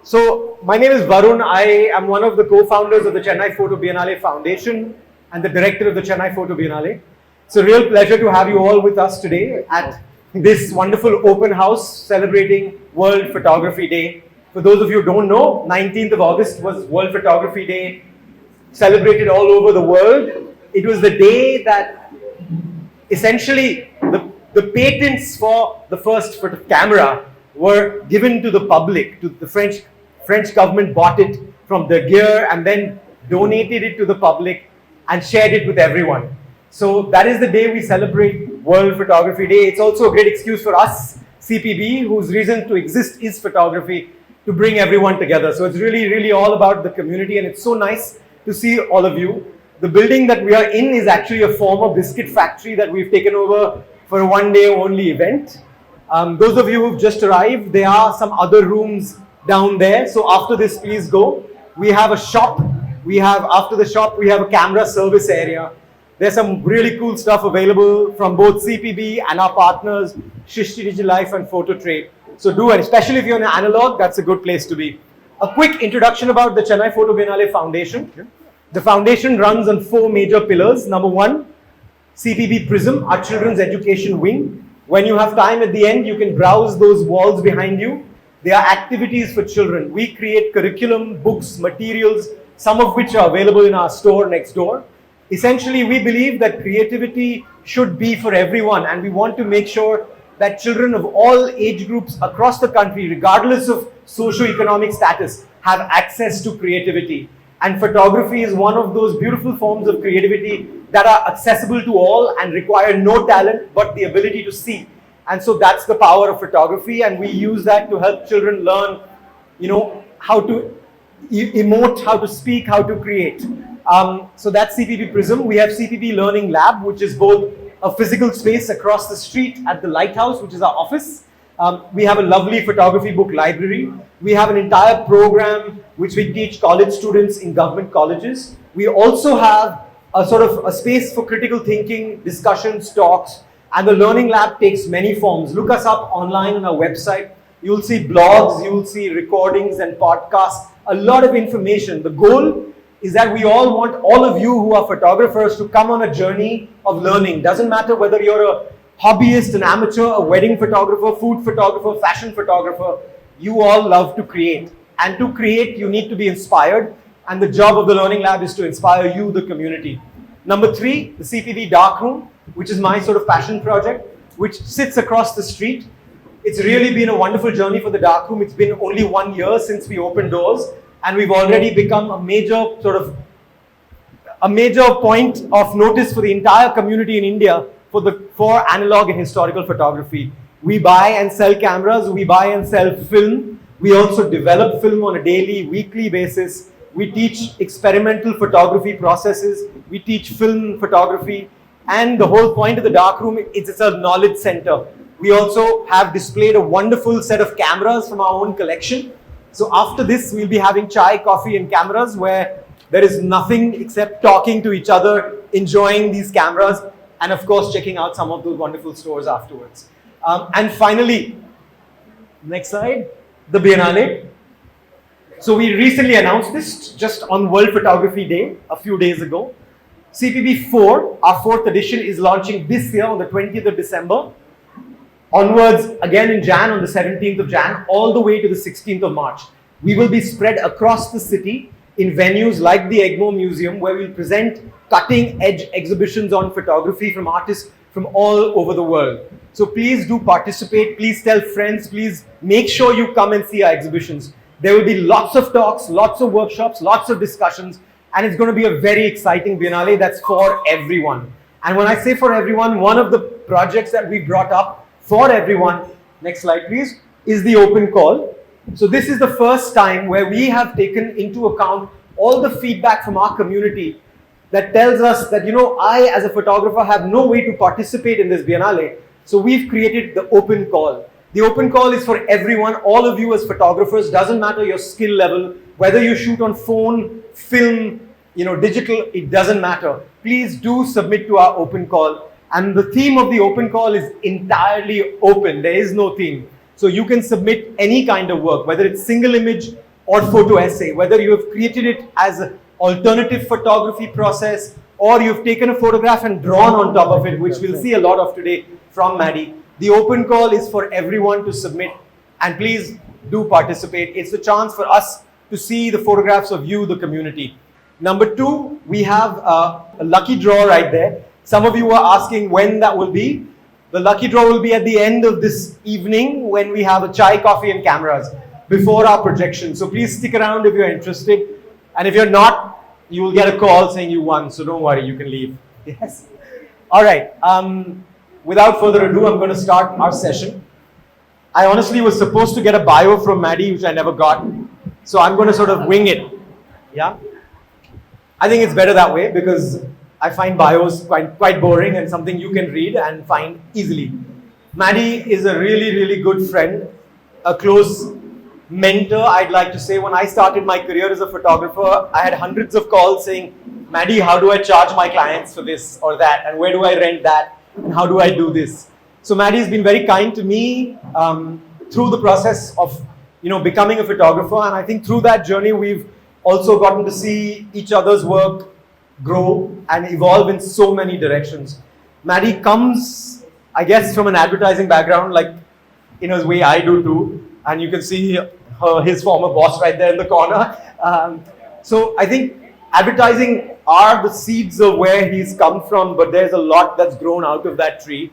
So my name is Varun. I am one of the co-founders of the Chennai Photo Biennale Foundation and the director of the Chennai Photo Biennale. It's a real pleasure to have you all with us today at this wonderful open house celebrating World Photography Day. For those of you who don't know, 19th of August was World Photography Day, celebrated all over the world. It was the day that essentially the patents for the first camera were given to the public. The French government bought it from De Geer and then donated it to the public and shared it with everyone. So that is the day we celebrate World Photography Day. It's also a great excuse for us, CPB, whose reason to exist is photography, to bring everyone together. So it's really all about the community, and it's so nice to see all of you. The building that we are in is actually a former biscuit factory that we've taken over for a one-day only event. Those of you who've just arrived, there are some other rooms down there. So after this, please go. We have a shop. After the shop, we have a camera service area. There's some really cool stuff available from both CPB and our partners, Shishti Digital Life and Photo Trade. So do it, especially if you're in analog, that's a good place to be. A quick introduction about the Chennai Photo Biennale Foundation. The foundation runs on 4 major pillars. Number 1, CPB Prism, our children's education wing. When you have time at the end, you can browse those walls behind you. They are activities for children. We create curriculum, books, materials, some of which are available in our store next door. Essentially, we believe that creativity should be for everyone, and we want to make sure that children of all age groups across the country, regardless of socio-economic status, have access to creativity. And photography is one of those beautiful forms of creativity that are accessible to all and require no talent but the ability to see. And so that's the power of photography, and we use that to help children learn, how to emote, how to speak, how to create. So that's CPB Prism. We have CPB Learning Lab, which is both a physical space across the street at the Lighthouse, which is our office. We have a lovely photography book library. We have an entire program which we teach college students in government colleges. We also have a sort of a space for critical thinking, discussions, talks, and the Learning Lab takes many forms. Look us up online on our website. You'll see blogs, you'll see recordings and podcasts, a lot of information. The goal is that we all want all of you who are photographers to come on a journey of learning. Doesn't matter whether you're a hobbyist, an amateur, a wedding photographer, food photographer, fashion photographer, you all love to create. And to create, you need to be inspired. And the job of the Learning Lab is to inspire you, the community. Number 3, the CPB Darkroom, which is my sort of passion project, which sits across the street. It's really been a wonderful journey for the Darkroom. It's been only 1 year since we opened doors, and we've already become a major point of notice for the entire community in India for analog and historical photography. We buy and sell cameras, we buy and sell film. We also develop film on a daily, weekly basis. We teach experimental photography processes. We teach film photography. And the whole point of the Darkroom is it's a knowledge center. We also have displayed a wonderful set of cameras from our own collection. So after this, we'll be having chai, coffee, and cameras where there is nothing except talking to each other, enjoying these cameras, and of course, checking out some of those wonderful stores afterwards. And finally, next slide, the Biennale. So we recently announced this just on World Photography Day a few days ago. CPB 4, our 4th edition, is launching this year on the 20th of December. Onwards, again in Jan, on the 17th of Jan, all the way to the 16th of March. We will be spread across the city in venues like the Egmore Museum, where we'll present cutting-edge exhibitions on photography from artists from all over the world. So please do participate, please tell friends, please make sure you come and see our exhibitions. There will be lots of talks, lots of workshops, lots of discussions, and it's going to be a very exciting Biennale that's for everyone. And when I say for everyone, one of the projects that we brought up for everyone, next slide please, is the open call. So this is the first time where we have taken into account all the feedback from our community that tells us that, I as a photographer have no way to participate in this Biennale. So we've created the open call. The open call is for everyone, all of you as photographers, doesn't matter your skill level, whether you shoot on phone, film, digital, it doesn't matter. Please do submit to our open call. And the theme of the open call is entirely open. There is no theme. So you can submit any kind of work, whether it's single image or photo essay, whether you have created it as an alternative photography process or you've taken a photograph and drawn on top of it, which we'll see a lot of today from Maddie. The open call is for everyone to submit, and please do participate. It's a chance for us to see the photographs of you, the community. Number 2, we have a lucky draw right there. Some of you are asking when that will be. The lucky draw will be at the end of this evening when we have a chai, coffee and cameras before our projection. So please stick around if you're interested. And if you're not, you will get a call saying you won. So don't worry, you can leave. Yes. All right. Without further ado, I'm going to start our session. I honestly was supposed to get a bio from Maddie, which I never got. So I'm going to sort of wing it. Yeah. I think it's better that way because I find bios quite boring and something you can read and find easily. Maddie is a really, really good friend, a close mentor, I'd like to say. When I started my career as a photographer, I had hundreds of calls saying, Maddie, how do I charge my clients for this or that? And where do I rent that? And how do I do this? So Maddie has been very kind to me through the process of becoming a photographer. And I think through that journey, we've also gotten to see each other's work grow and evolve in so many directions. Maddie comes, I guess, from an advertising background, like in a way I do too. And you can see his former boss right there in the corner. So I think advertising are the seeds of where he's come from, but there's a lot that's grown out of that tree.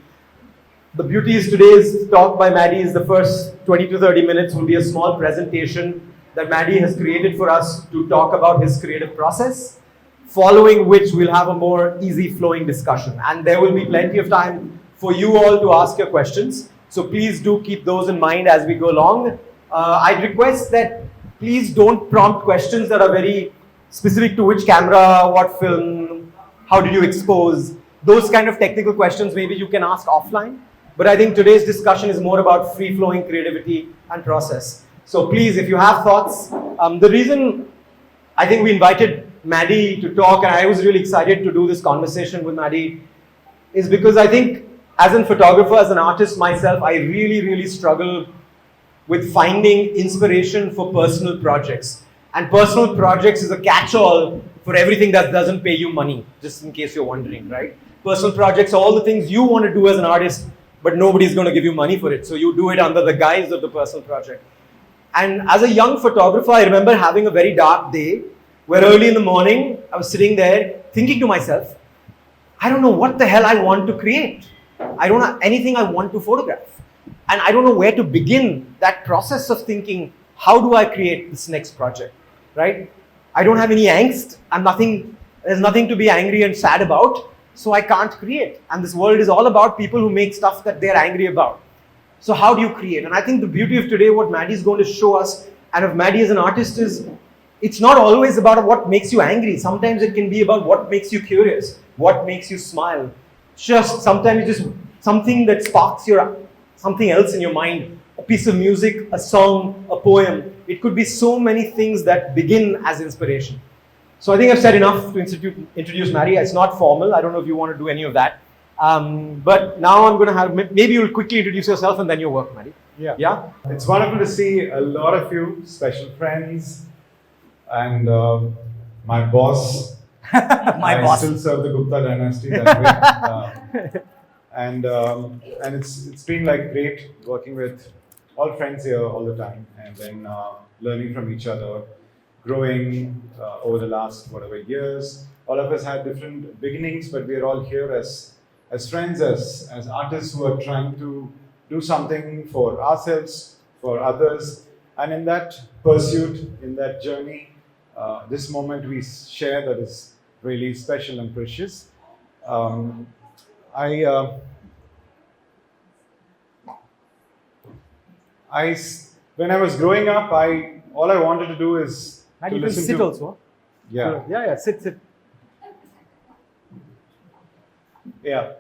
The beauty is today's talk by Maddie is the first 20 to 30 minutes will be a small presentation that Maddie has created for us to talk about his creative process, following which we'll have a more easy flowing discussion. And there will be plenty of time for you all to ask your questions. So please do keep those in mind as we go along. I'd request that please don't prompt questions that are very specific to which camera, what film, how did you expose. Those kind of technical questions maybe you can ask offline. But I think today's discussion is more about free-flowing creativity and process. So please, if you have thoughts, the reason I think we invited Maddie to talk, and I was really excited to do this conversation with Maddie, is because I think as a photographer, as an artist myself, I really, really struggle with finding inspiration for personal projects. And personal projects is a catch-all for everything that doesn't pay you money, just in case you're wondering, right? Personal projects are all the things you want to do as an artist, but nobody's going to give you money for it. So you do it under the guise of the personal project. And as a young photographer, I remember having a very dark day where early in the morning, I was sitting there thinking to myself, I don't know what the hell I want to create. I don't have anything I want to photograph. And I don't know where to begin that process of thinking, how do I create this next project, right? I don't have any angst. There's nothing to be angry and sad about, so I can't create. And this world is all about people who make stuff that they're angry about. So how do you create? And I think the beauty of today, what Maddie is going to show us, and of Maddie as an artist is, it's not always about what makes you angry. Sometimes it can be about what makes you curious, what makes you smile. Sometimes it's just something that sparks something else in your mind, a piece of music, a song, a poem. It could be so many things that begin as inspiration. So I think I've said enough to introduce Maddie. It's not formal. I don't know if you want to do any of that. But now I'm going to have, maybe you'll quickly introduce yourself and then your work, Maddie. Yeah? It's wonderful to see a lot of you, special friends, and my boss. I still serve the Gupta dynasty that way. And it's been like great working with all friends here all the time, and then learning from each other, growing over the last whatever years. All of us had different beginnings, but we are all here as friends, as artists who are trying to do something for ourselves, for others, and in that pursuit, in that journey, this moment we share that is really special and precious. When I was growing up, all I wanted to do is and to you can listen sit to. also. Yeah. Sit. Yeah.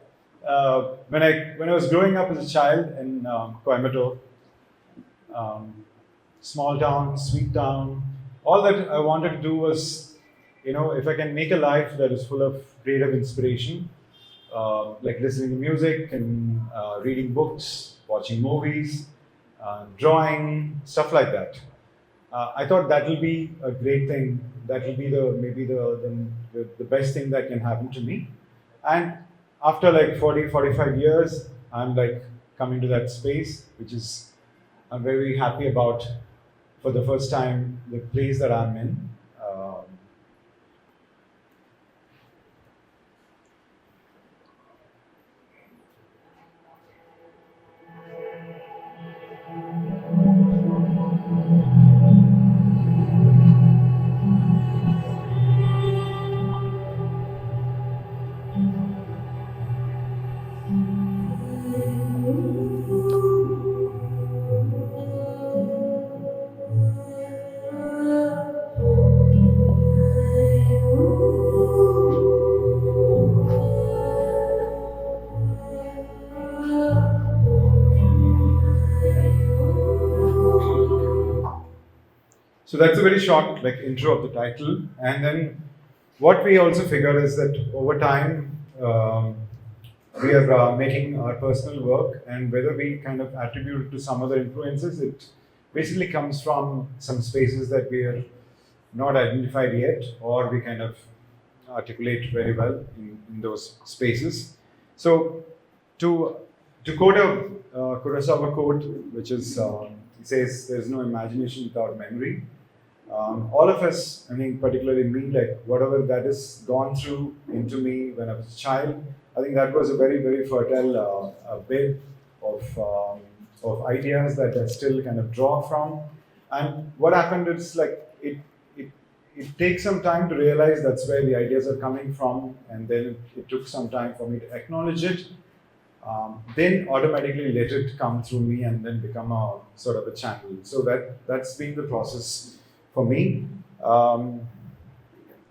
When I was growing up as a child in Coimbatore, small town, sweet town, all that I wanted to do was, if I can make a life that is full of creative inspiration, like listening to music and reading books, watching movies, drawing, stuff like that. I thought that will be a great thing. That will be the best thing that can happen to me. And after like 40, 45 years, I'm like coming to that space, which is I'm very happy about for the first time the place that I'm in. So that's a very short like intro of the title, and then what we also figure is that over time we are making our personal work, and whether we kind of attribute it to some other influences, it basically comes from some spaces that we are not identified yet, or we kind of articulate very well in those spaces. So to quote a Kurosawa quote, which is he says, "There is no imagination without memory." All of us, I mean, particularly me, like whatever that has gone through into me when I was a child, I think that was a very, very fertile bed of ideas that I still kind of draw from. And what happened is like it takes some time to realize that's where the ideas are coming from, and then it took some time for me to acknowledge it. Then automatically let it come through me and then become a sort of a channel. So that's been the process for me.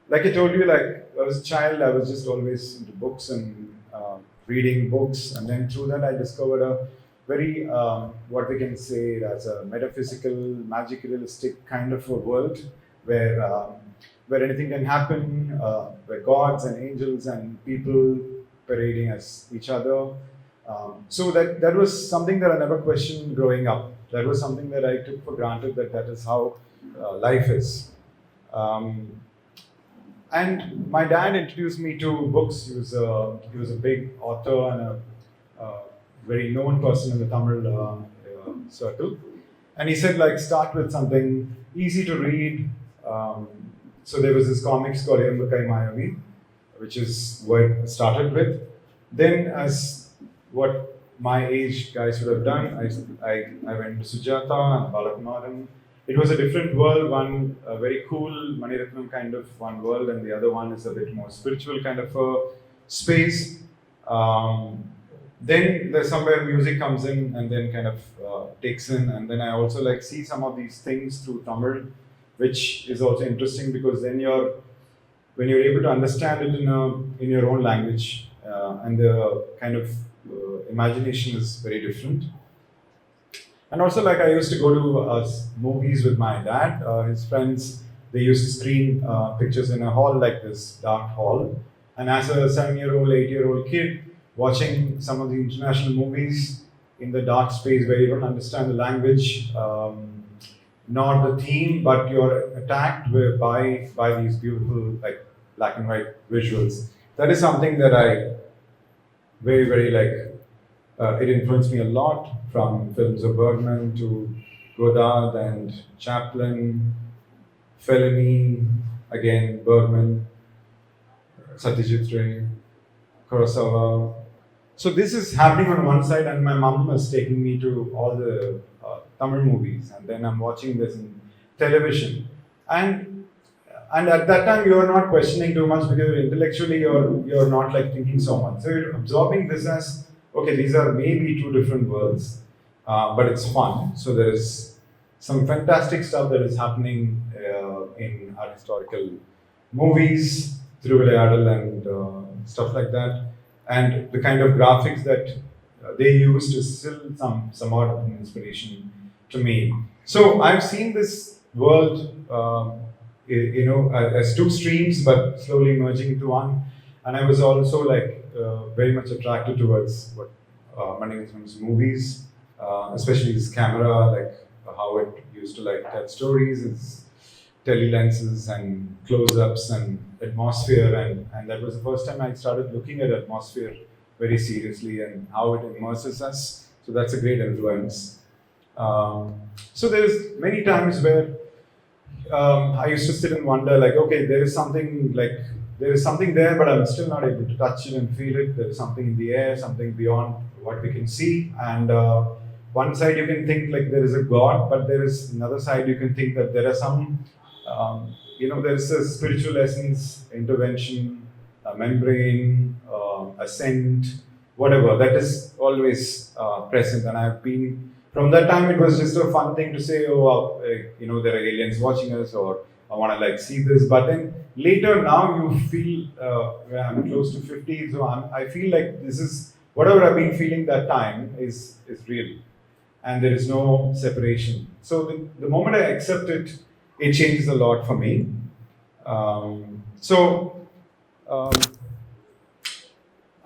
Like I told you, like I was a child, I was just always into books and reading books, and then through that I discovered a very what we can say as a metaphysical, magic, realistic kind of a world where anything can happen, where gods and angels and people parading as each other. So that was something that I never questioned growing up. That was something that I took for granted that is how life is. And my dad introduced me to books. He was a big author and a very known person in the Tamil circle. And he said, like, start with something easy to read. So there was this comics called Irumbukai Mayavi, which is what I started with. Then, as what my age guys would have done, I went to Sujata and Balakumaran. It was a different world, one a very cool Maniratnam kind of one world, and the other one is a bit more spiritual kind of a space. Then there's somewhere music comes in and then kind of takes in, and then I also like see some of these things through Tamil, which is also interesting because then when you're able to understand it in your own language, and the kind of imagination is very different. And also, like I used to go to movies with my dad. His friends, they used to screen pictures in a hall like this, dark hall. And as a 7-year-old, 8-year-old kid, watching some of the international movies in the dark space where you don't understand the language, not the theme, but you're attacked by these beautiful like black and white visuals. That is something that I very, very like. It influenced me a lot, from films of Bergman to Godard and Chaplin, Fellini, again Bergman, Satyajit Ray, Kurosawa. So this is happening on one side, and my mom is taking me to all the Tamil movies, and then I'm watching this in television. And at that time, you're not questioning too much because intellectually you're not like thinking so much. So you're absorbing this as, okay, these are maybe two different worlds, but it's fun. So there is some fantastic stuff that is happening in our historical movies, Thiruvilayadal and stuff like that. And the kind of graphics that they used is still somewhat of an inspiration to me. So I've seen this world, as two streams, but slowly merging into one. And I was also like very much attracted towards what Maniratnam's movies, especially his camera, like how it used to like tell stories is telelenses and close-ups and atmosphere, and that was the first time I started looking at atmosphere very seriously and how it immerses us. So that's a great influence. So there's many times where I used to sit and wonder, like, okay, there is something there, but I'm still not able to touch it and feel it. There is something in the air, something beyond what we can see. And one side you can think like there is a God, but there is another side you can think that there are some, there is a spiritual essence, intervention, a membrane, ascent, whatever, that is always present. And I've been, from that time, it was just a fun thing to say, oh, there are aliens watching us, or I want to like see this. But then later, now you feel, I'm close to 50, so I feel like this is, whatever I've been feeling that time is real. And there is no separation. So the moment I accept it, it changes a lot for me.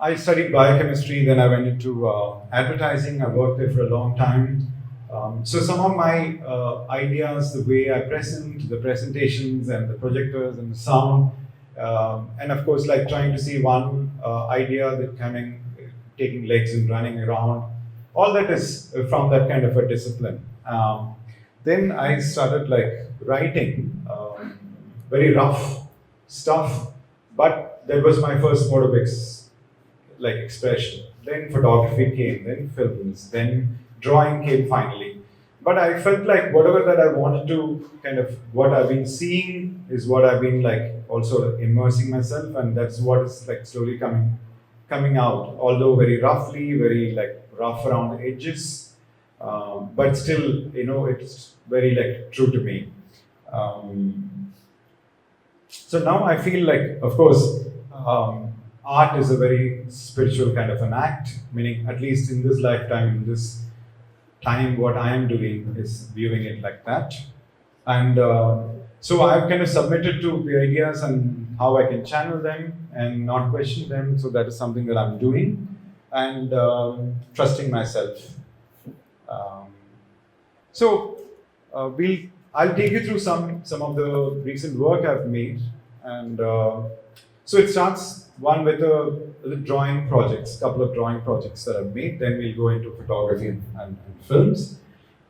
I studied biochemistry, then I went into advertising. I worked there for a long time. So some of my ideas, the way I present, the presentations and the projectors and the sound, and of course, like trying to see one idea that taking legs and running around, all that is from that kind of a discipline. Then I started like writing very rough stuff, but that was my first mode of expression. Then photography came, then films, then drawing came finally. But I felt like whatever that I wanted to what I've been seeing is what I've been like also immersing myself, and that's what is like slowly coming out. Although very roughly, very like rough around the edges, but still, it's very like true to me. So now I feel like, of course, art is a very spiritual kind of an act, meaning at least in this lifetime, in this time, what I am doing is viewing it like that. And so I've kind of submitted to the ideas and how I can channel them and not question them. So that is something that I'm doing, and trusting myself. I'll take you through some of the recent work I've made, and so it starts one with the drawing projects, couple of drawing projects that I've made. Then we'll go into photography and films.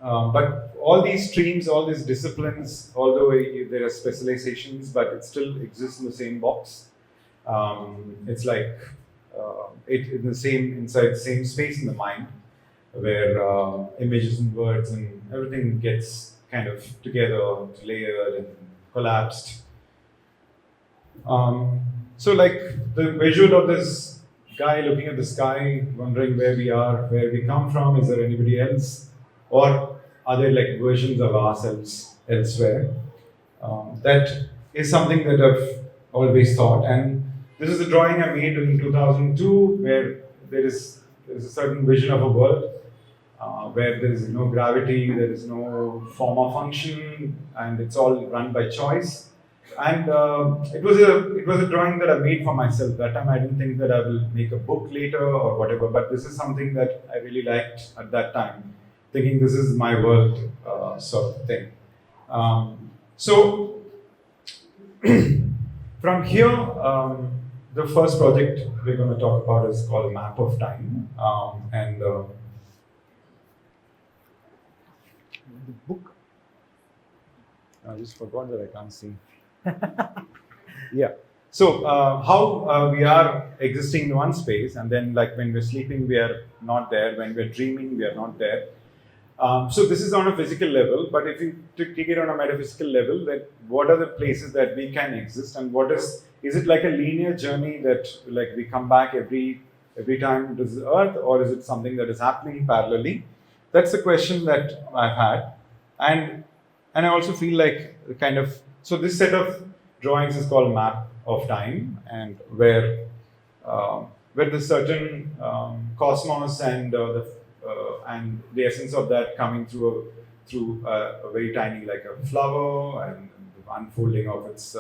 But all these streams, all these disciplines, although there are specializations, but it still exists in the same box. It's like inside the same space in the mind, where images and words and everything gets kind of together, layered and collapsed. So like the visual of this guy looking at the sky, wondering where we are, where we come from, is there anybody else? Or are there like versions of ourselves elsewhere? That is something that I've always thought. And this is a drawing I made in 2002, where there is a certain vision of a world where there is no gravity, there is no form or function, and it's all run by choice. And it was a drawing that I made for myself. That time I didn't think that I will make a book later or whatever, but this is something that I really liked at that time, thinking this is my world sort of thing. So from here, the first project we're going to talk about is called Map of Time. The book, I just forgot that I can't see. Yeah. So how we are existing in one space, and then like when we're sleeping, we are not there. When we're dreaming, we are not there. So this is on a physical level, but if you take it on a metaphysical level, that what are the places that we can exist, and is it like a linear journey that like we come back every time to the earth, or is it something that is happening parallelly? That's the question that I've had, and I also feel like so this set of drawings is called Map of Time, and where there's certain cosmos and the essence of that coming through a very tiny, like a flower, and the unfolding of its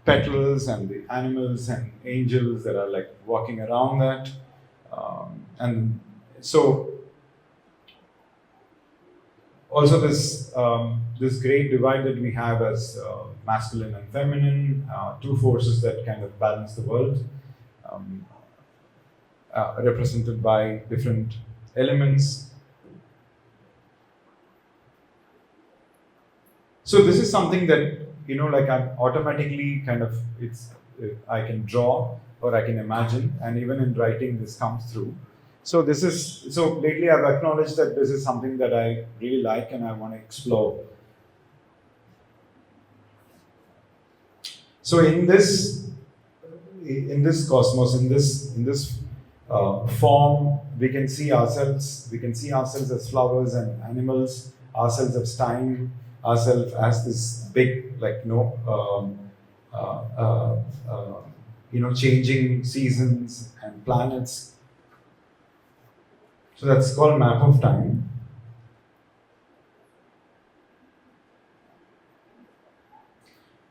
petals, and the animals and angels that are like walking around that, and so Also, this great divide that we have as masculine and feminine, two forces that kind of balance the world, um, represented by different elements. So this is something that, like I'm automatically kind of, I can draw or I can imagine, and even in writing this comes through. So lately I've acknowledged that this is something that I really like and I want to explore. So in this cosmos, in this form, we can see ourselves. We can see ourselves as flowers and animals, ourselves as time, ourselves as this big, changing seasons and planets. So that's called map of time.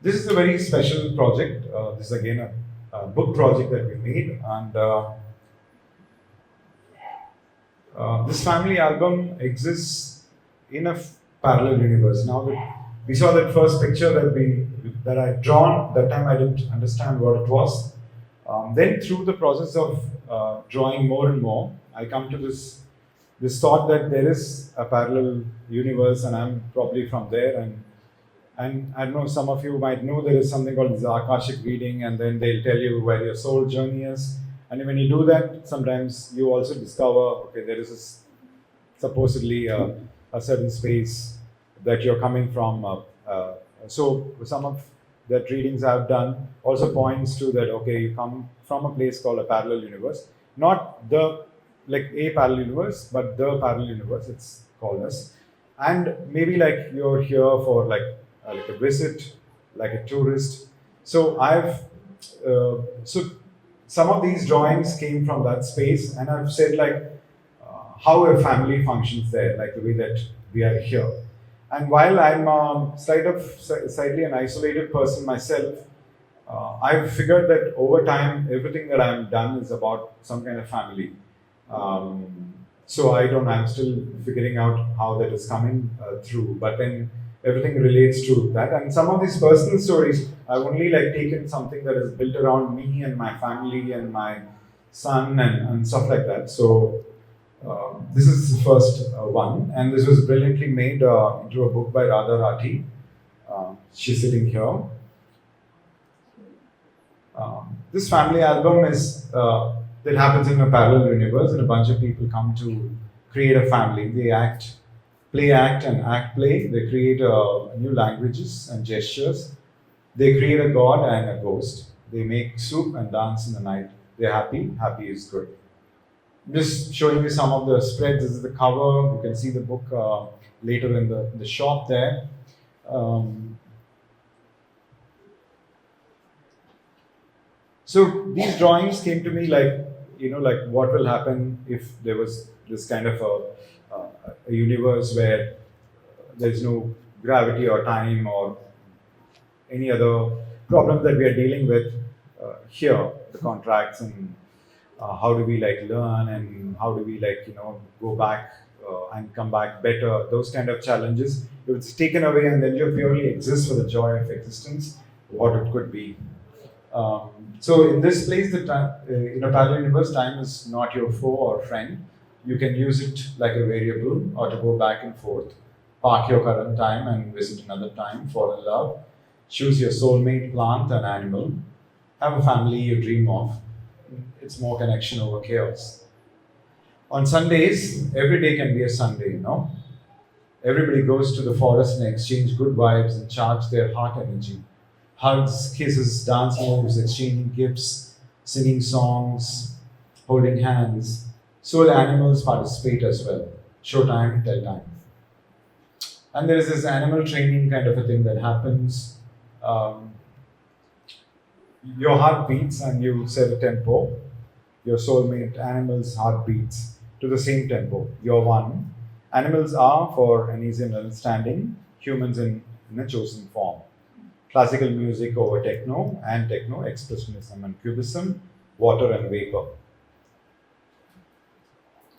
This is a very special project. This is again a book project that we made, and this family album exists in a parallel universe. Now that we saw that first picture that I drawn, that time I didn't understand what it was. Then through the process of drawing more and more, I come to this thought that there is a parallel universe, and I'm probably from there. And I don't know, some of you might know there is something called Akashic reading, and then they'll tell you where your soul journey is. And when you do that, sometimes you also discover, okay, there is supposedly a certain space that you're coming from. So some of that readings I've done also points to that, okay, you come from a place called a parallel universe. Not a parallel universe, but the parallel universe, it's called as. And maybe you're here for like a visit, like a tourist. So so some of these drawings came from that space, and I've said how a family functions there, like the way that we are here. And while I'm slightly an isolated person myself, I've figured that over time, everything that I've done is about some kind of family. So I'm still figuring out how that is coming through, but then everything relates to that. And some of these personal stories, I've only taken something that is built around me and my family and my son and stuff like that. So this is the first one, and this was brilliantly made into a book by Radha Rathi. She's sitting here. This family album is that happens in a parallel universe, and a bunch of people come to create a family. They play act, and act play. They create new languages and gestures. They create a god and a ghost. They make soup and dance in the night. They're happy. Happy is good. I'm just showing you some of the spreads. This is the cover. You can see the book later in the shop there. So these drawings came to me what will happen if there was this kind of a universe where there's no gravity or time or any other problem that we are dealing with here, the contracts, and how do we learn, and how do we go back and come back better, those kind of challenges. If it's taken away and then you purely exist for the joy of existence, what it could be. So in this place, in a parallel universe, time is not your foe or friend. You can use it like a variable or to go back and forth. Park your current time and visit another time. Fall in love. Choose your soulmate, plant, and animal. Have a family you dream of. It's more connection over chaos. On Sundays, every day can be a Sunday, Everybody goes to the forest and exchange good vibes and charge their heart energy. Hugs, kisses, dance moves, exchanging gifts, singing songs, holding hands. Soul animals participate as well. Show time, tell time. And there is this animal training kind of a thing that happens. Your heart beats and you set a tempo. Your soulmate animal's heart beats to the same tempo. You're one. Animals are, for an easy understanding, humans in a chosen form. Classical music over techno, and techno, expressionism and cubism, water and vapor.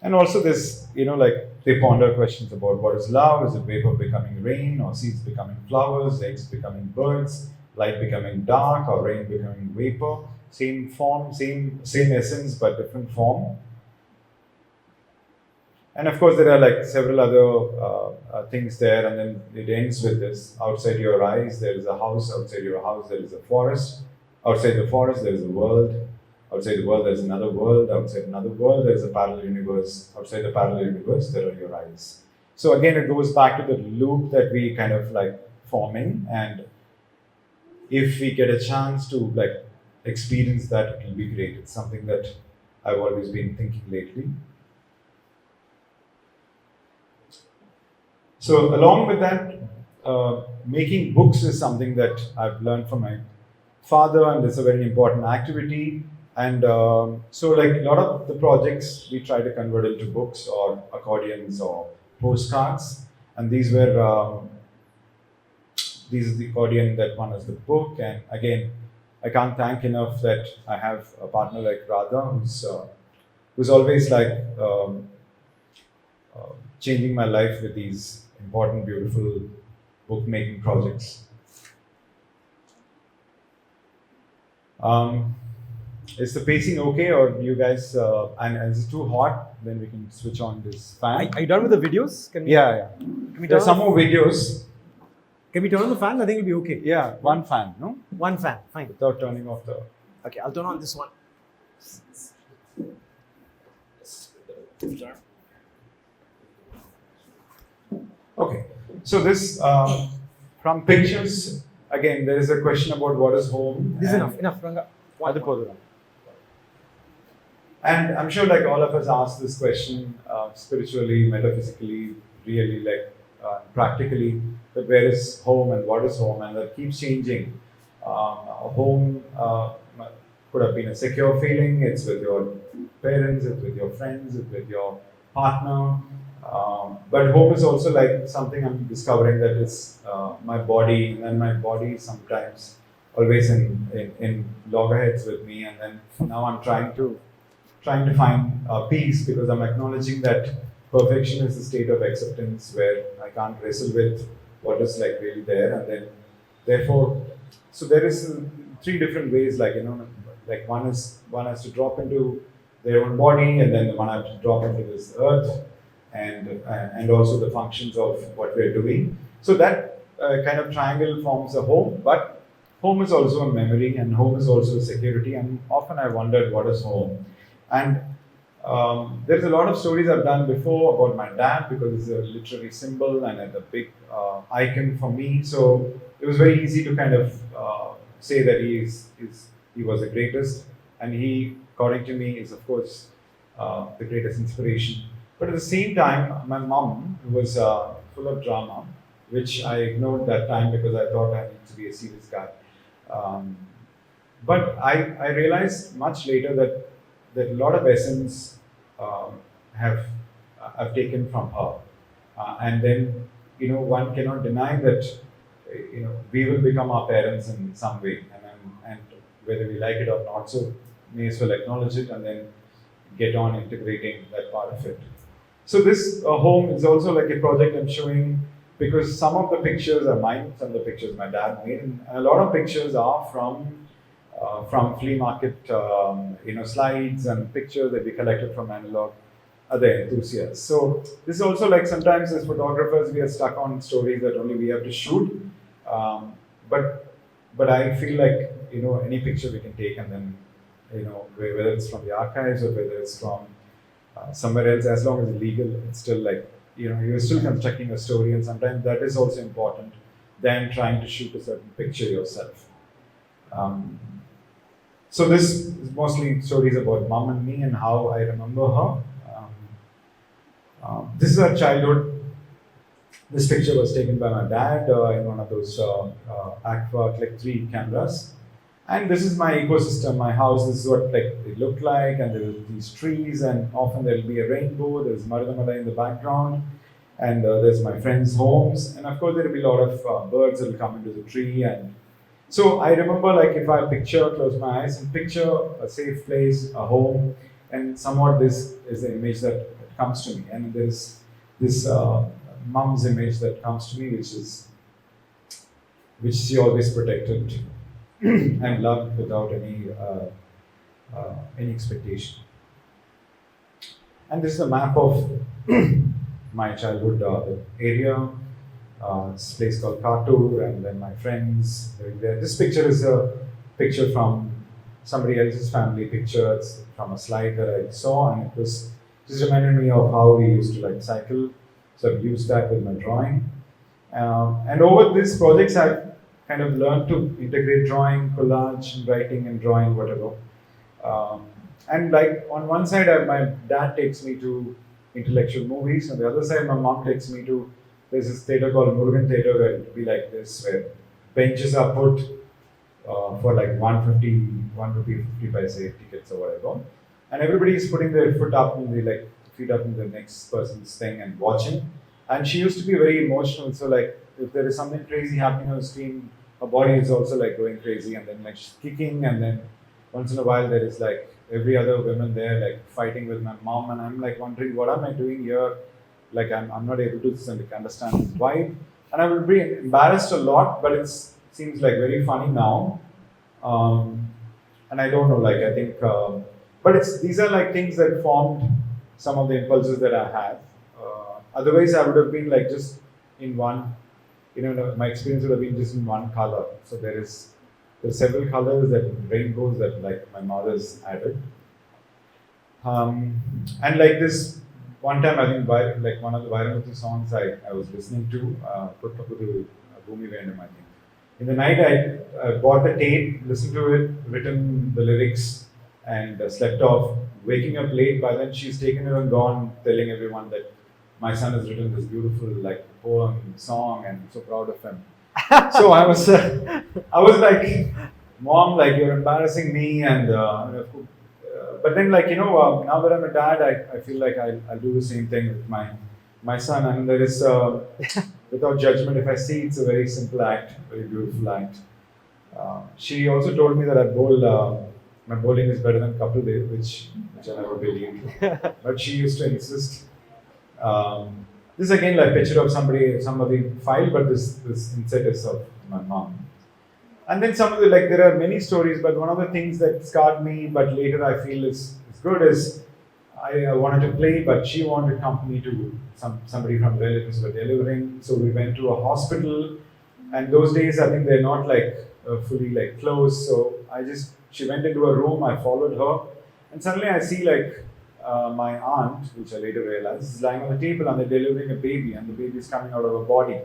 And also this, like they ponder questions about what is love? Is it vapor becoming rain, or seeds becoming flowers, eggs becoming birds, light becoming dark, or rain becoming vapor? Same form, same essence, but different form. And of course, there are like several other things there, and then it ends with this: outside your eyes, there is a house; outside your house, there is a forest; outside the forest, there is a world; outside the world, there is another world; outside another world, there is a parallel universe; outside the parallel universe, there are your eyes. So again, it goes back to the loop that we kind of like forming, and if we get a chance to like experience that, it will be great. It's something that I've always been thinking lately. So along with that, making books is something that I've learned from my father, and it's a very important activity. And so, like a lot of the projects, we try to convert into books or accordions or postcards. And these are the accordion that one is the book. And again, I can't thank enough that I have a partner like Radha, who's always like changing my life with these important, beautiful bookmaking projects. Is the pacing okay, or you guys? And is it too hot? Then we can switch on this fan. Are you done with the videos? Yeah. Can we There's some more videos. Can we turn on the fan? I think it'll be okay. Yeah, one fan, no? One fan, fine. Without turning off the. Okay, I'll turn on this one. Okay, so this from pictures again. There is a question about what is home. This is enough, Ranga. And I'm sure like all of us ask this question spiritually, metaphysically, really like practically, that where is home and what is home, and that keeps changing. Home could have been a secure feeling. It's with your parents, it's with your friends, it's with your partner. But home is also like something I'm discovering that is my body, and my body sometimes always in loggerheads with me, and then now I'm trying to find peace, because I'm acknowledging that perfection is the state of acceptance where I can't wrestle with what is like really there, and then therefore, so there is three different ways, like like one has to drop into their own body, and then one has to drop into this earth, and also the functions of what we're doing. So that kind of triangle forms a home, but home is also a memory, and home is also a security. And often I wondered, what is home? And there's a lot of stories I've done before about my dad, because it's a literary symbol and a big icon for me. So it was very easy to kind of say that he was the greatest, and he, according to me, is of course the greatest inspiration. But at the same time, my mom was full of drama, which I ignored that time because I thought I need to be a serious guy. But I realized much later that a lot of essence I've taken from her, and then one cannot deny that we will become our parents in some way, and whether we like it or not. So may as well acknowledge it and then get on integrating that part of it. So this home is also like a project I'm showing, because some of the pictures are mine, some of the pictures my dad made, and a lot of pictures are from flea market, slides and pictures that we collected from analog other enthusiasts. So this is also like sometimes as photographers we are stuck on stories that only we have to shoot, but I feel like any picture we can take, and then whether it's from the archives or whether it's from somewhere else, as long as it's legal, it's still like you're still constructing a story, and sometimes that is also important than trying to shoot a certain picture yourself. So this is mostly stories about mom and me and how I remember her. This is our childhood. This picture was taken by my dad in one of those Agfa Click 3 cameras. And this is my ecosystem, my house. This is what it looked like, and there are these trees, and often there will be a rainbow. There's Maradamala in the background, and there's my friends' homes, and of course there will be a lot of birds that will come into the tree. And so I remember, like, if I close my eyes and picture a safe place, a home, and somewhat this is the image that comes to me, and there is this mom's image that comes to me, which she always protected and loved without any expectation. And this is a map of my childhood area. This place called Katur, and then my friends living there. This picture is a picture from somebody else's family picture. It's from a slide that I saw, and it was just reminded me of how we used to like cycle. So I've used that with my drawing. And over these projects, I've kind of learned to integrate drawing, collage, writing, and drawing, whatever. And like on one side, my dad takes me to intellectual movies. On the other side, my mom takes me to, there's this theatre called Murugan Theatre where it'll be like this, where benches are put for like 1 rupee 50 paise tickets or whatever. And everybody is putting their foot up and feet up in the next person's thing and watching. And she used to be very emotional. So like if there is something crazy happening on the screen, her body is also like going crazy, and then like she's kicking, and then once in a while there is like every other woman there like fighting with my mom, and I'm like wondering what am I doing here? Like I'm not able to understand why. And I will be embarrassed a lot, but it seems like very funny now. And I don't know, like I think, but these are like things that formed some of the impulses that I have. Otherwise, I would have been like just in one, my experience would have been just in one color. So there's several colors, that rainbows that like my mother's added. And like this one time, I think like one of the Varun Gupta songs I was listening to, Puttapudu Bhumi Vendam, I think. In the night, I bought the tape, listened to it, written the lyrics, and slept off. Waking up late, by then she's taken it and gone, telling everyone that my son has written this beautiful like poem, song, and I'm so proud of him. So I was like, Mom, like you're embarrassing me, and but then like now that I'm a dad, I feel like I'll do the same thing with my son. And there is without judgment, if I see it's a very simple act, very beautiful act. She also told me that my bowling is better than Kapil Dev, which I never believed. But she used to insist. This is again like picture of somebody file, but this inset is of my mom. And then some of there are many stories, but one of the things that scarred me, but later I feel is good, is I wanted to play, but she wanted company to somebody from relatives were delivering. So we went to a hospital, and those days I think they're not like fully like closed. So she went into a room, I followed her, and suddenly I see like my aunt, which I later realized, is lying on the table and they're delivering a baby, and the baby is coming out of her body.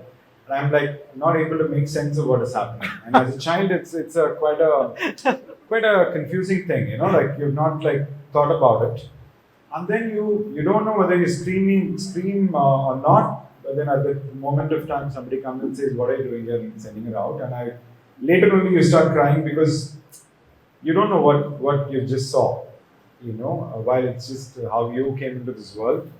And I'm like not able to make sense of what is happening. And as a child, it's quite a confusing thing, like you've not like thought about it. And then you don't know whether you scream or not. But then at the moment of time, somebody comes and says, "What are you doing here?" and sending her out. And later only you start crying because you don't know what you just saw. While it's just how you came into this world.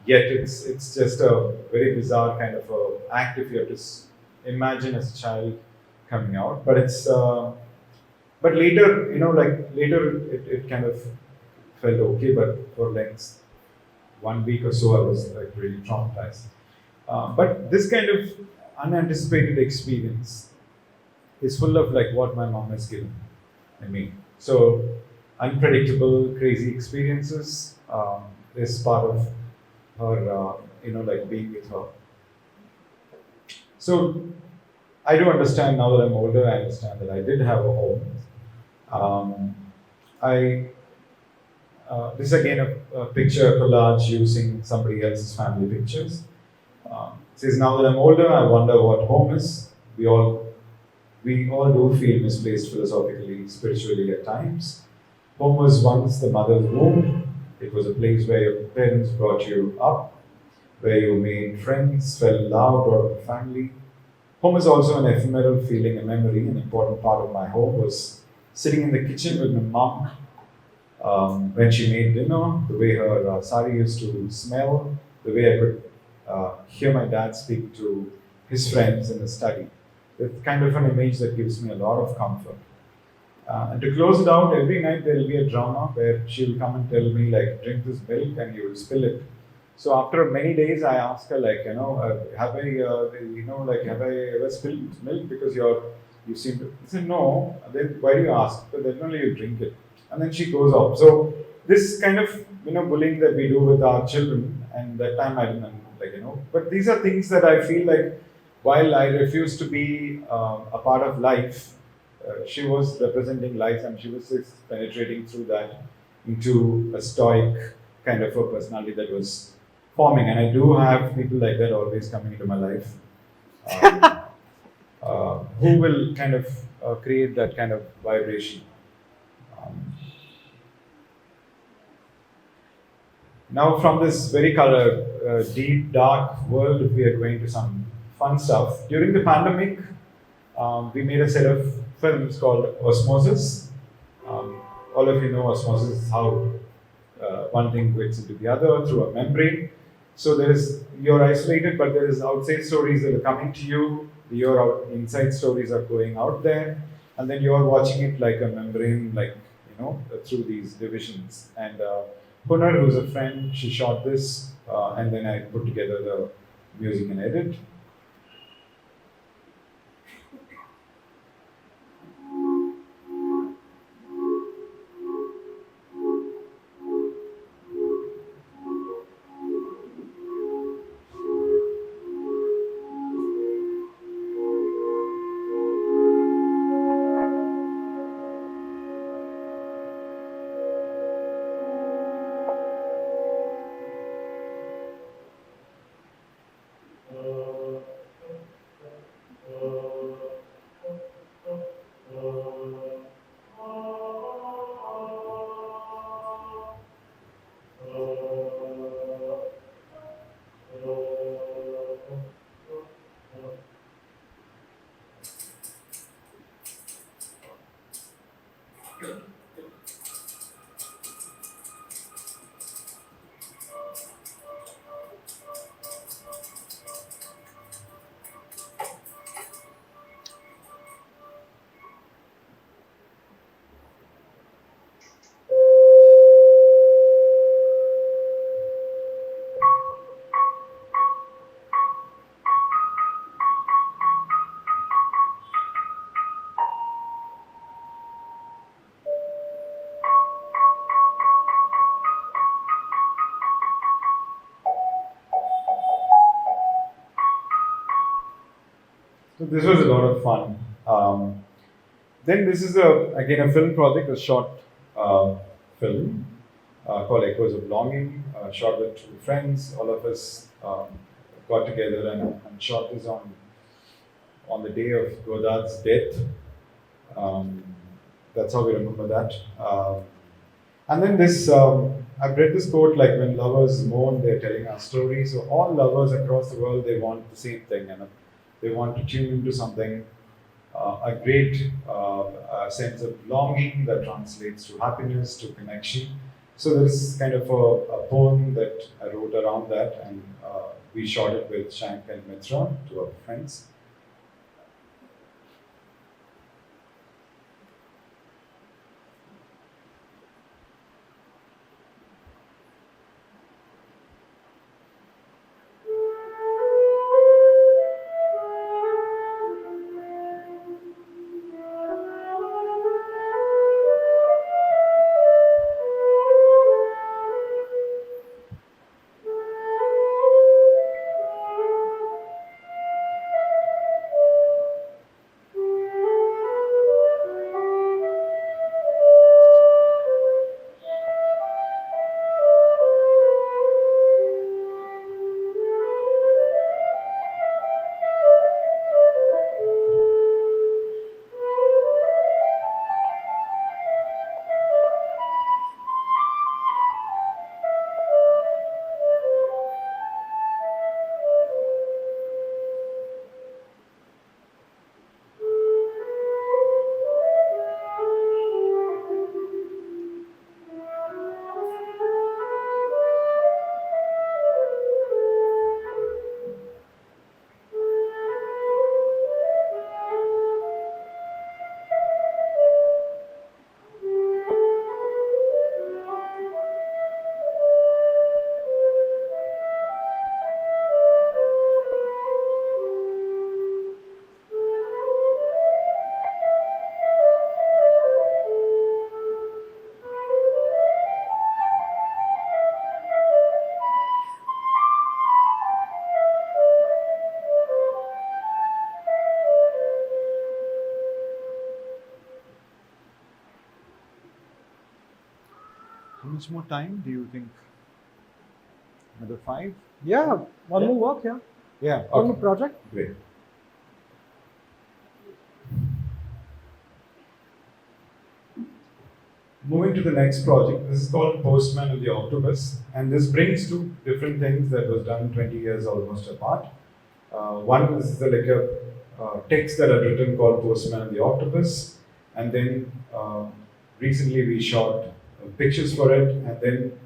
Yet it's just a very bizarre kind of act if you have to imagine as a child coming out. But but later, it kind of felt okay. But for like 1 week or so, I was like really traumatized. But this kind of unanticipated experience is full of like what my mom has given me. So unpredictable, crazy experiences is part of her, like being with her. So I do understand now that I'm older. I understand that I did have a home. This is again a picture collage using somebody else's family pictures. It says, now that I'm older, I wonder what home is. We all do feel misplaced philosophically, spiritually at times. Home was once the mother's womb. It was a place where your parents brought you up, where you made friends, fell in love, brought up a family. Home is also an ephemeral feeling, a memory. An important part of my home was sitting in the kitchen with my mom when she made dinner, the way her sari used to smell, the way I could hear my dad speak to his friends in the study. It's kind of an image that gives me a lot of comfort. And to close it out, every night there will be a drama where she will come and tell me like, drink this milk and you will spill it. So after many days, I ask her like, have I ever spilled milk because you seem to. I said no. Then why do you ask? But then only you drink it, and then she goes off. So this kind of bullying that we do with our children, and that time I didn't But these are things that I feel like while I refuse to be a part of life, she was representing life, and she was just penetrating through that into a stoic kind of a personality that was forming. And I do have people like that always coming into my life, who will kind of create that kind of vibration. Um, Now, from this very color, deep, dark world, we are going to some fun stuff. During the pandemic, we made a set of films called Osmosis. All of you know osmosis is how one thing gets into the other through a membrane. So you're isolated, but there is outside stories that are coming to you. Your inside stories are going out there, and then you're watching it like a membrane, like through these divisions. And Punar, who's a friend, she shot this, and then I put together the music and edit. So this was a lot of fun. Then this is again a film project, a short film called Echoes of Longing, shot with two friends. All of us got together and shot this on the day of Godard's death. That's how we remember that. And then I've read this quote like, when lovers mourn, they're telling our story. So all lovers across the world, they want the same thing, and they want to tune into something, a great sense of longing that translates to happiness, to connection. So there's kind of a poem that I wrote around that, and we shot it with Shank and Mitra, two of our friends. much more time do you think? Another 5? Yeah, one more work, yeah. Yeah. One more project. Great. Moving to the next project, this is called Postman and the Octopus, and this brings two different things that was done 20 years almost apart. One is like a text that I've written called Postman and the Octopus, and then recently we shot pictures for it, and then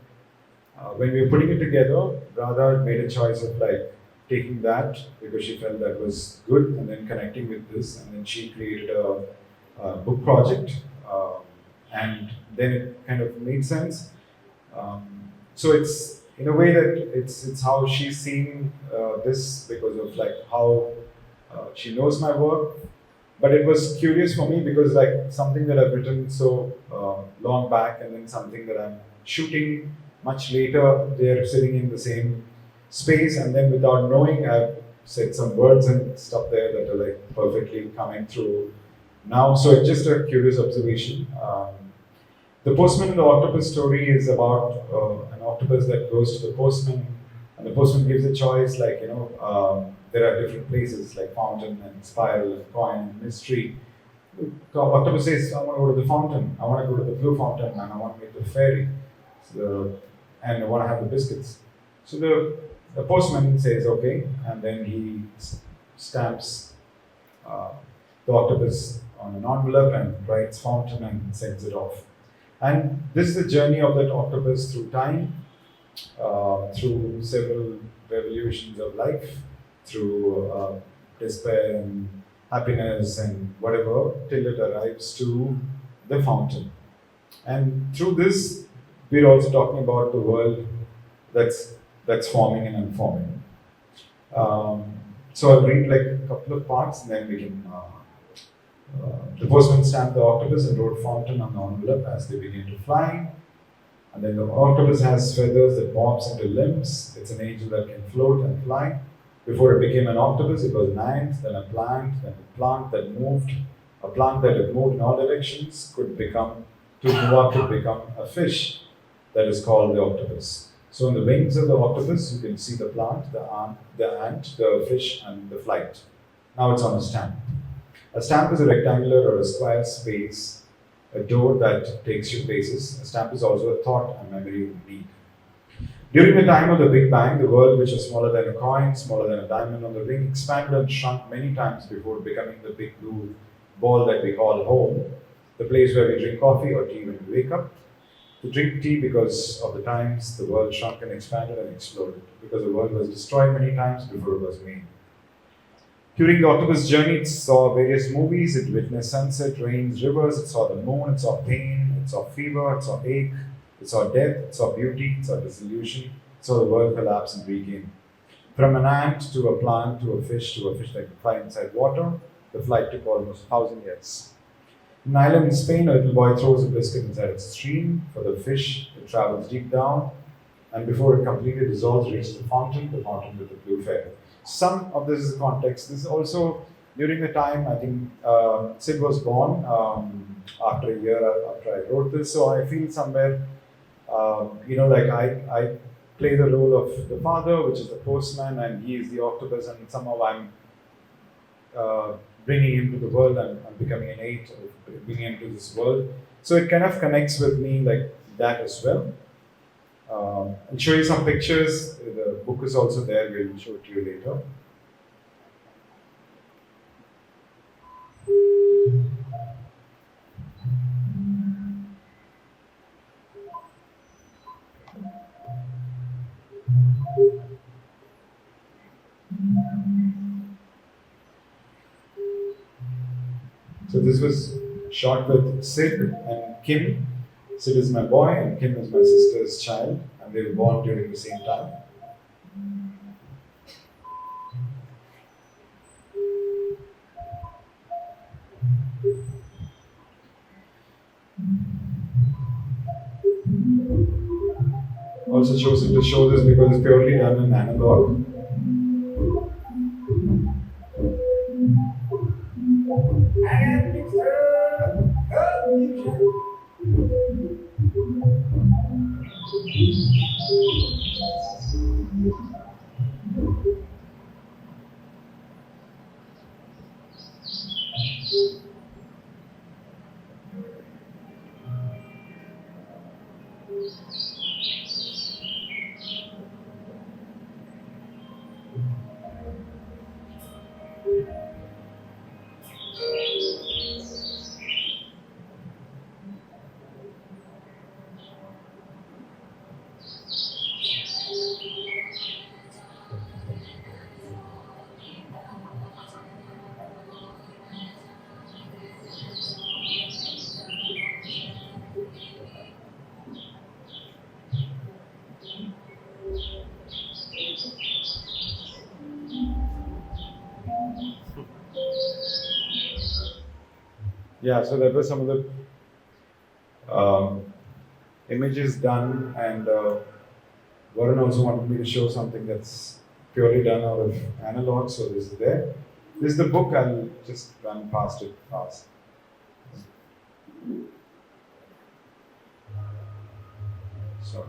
when we were putting it together, Radha made a choice of like taking that because she felt that was good, and then connecting with this, and then she created a book project, and then it kind of made sense. So it's in a way that it's how she's seen this because of like how she knows my work. But it was curious for me because like something that I've written so long back, and then something that I'm shooting much later, they're sitting in the same space, and then without knowing, I've said some words and stuff there that are like perfectly coming through now. So it's just a curious observation. The Postman and the Octopus story is about an octopus that goes to the postman, and the postman gives a choice, like, there are different places like fountain and spiral and coin and mystery. The octopus says, I want to go to the fountain, I want to go to the blue fountain, and I want to meet the fairy, and I want to have the biscuits. So the postman says, okay, and then he stamps the octopus on an envelope and writes fountain and sends it off. And this is the journey of that octopus through time, through several revolutions of life, through despair and happiness and whatever, till it arrives to the fountain. And through this, we're also talking about the world that's forming and unforming. So I'll read like a couple of parts, and then we can. The postman stamped the octopus and wrote fountain on the envelope as they began to fly. And then the octopus has feathers that morphs into limbs. It's an angel that can float and fly. Before it became an octopus, it was an ant, then a plant that moved. A plant that had moved in all directions could move up to become a fish that is called the octopus. So on the wings of the octopus, you can see the plant, the ant, the fish, and the flight. Now it's on a stamp. A stamp is a rectangular or a square space, a door that takes you places. A stamp is also a thought and memory you need. During the time of the Big Bang, the world, which was smaller than a coin, smaller than a diamond on the ring, expanded and shrunk many times before becoming the big blue ball that we call home, the place where we drink coffee or tea when we wake up. To drink tea because of the times the world shrunk and expanded and exploded, because the world was destroyed many times before it was made. During the octopus journey, it saw various movies, it witnessed sunset, rains, rivers, it saw the moon, it saw pain, it saw fever, it saw ache, it saw death, it saw beauty, it saw dissolution, it saw the world collapse and regain. From an ant to a plant to a fish that could fly inside water, the flight took almost 1,000 years. In an island in Spain, a little boy throws a biscuit inside its stream. For the fish, it travels deep down, and before it completely dissolves, reaches the fountain with the blue fairy. Some of this is context. This is also during the time, I think, Sid was born after a year after I wrote this. So I feel somewhere, like I play the role of the father, which is the postman, and he is the octopus, and somehow I'm bringing him to the world. I'm becoming an eight, bringing him to this world. So it kind of connects with me like that as well. I'll show you some pictures. The book is also there. We'll show it to you later. So this was shot with Sid and Kim. Sid is my boy and Kim is my sister's child, and they were born during the same time. Also chosen to show this because it's purely done in analog. Yeah, so that was some of the images done, and Varun also wanted me to show something that's purely done out of analog, so this is there. This is the book, I'll just run past it fast. So,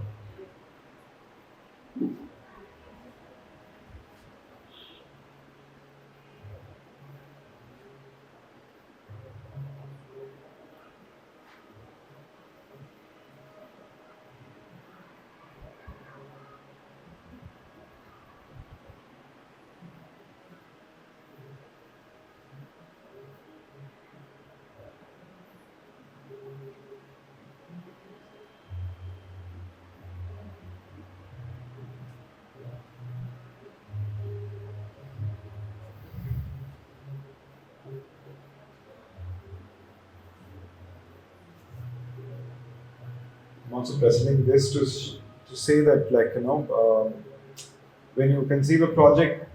I'm also presenting this to say that, like, when you conceive a project,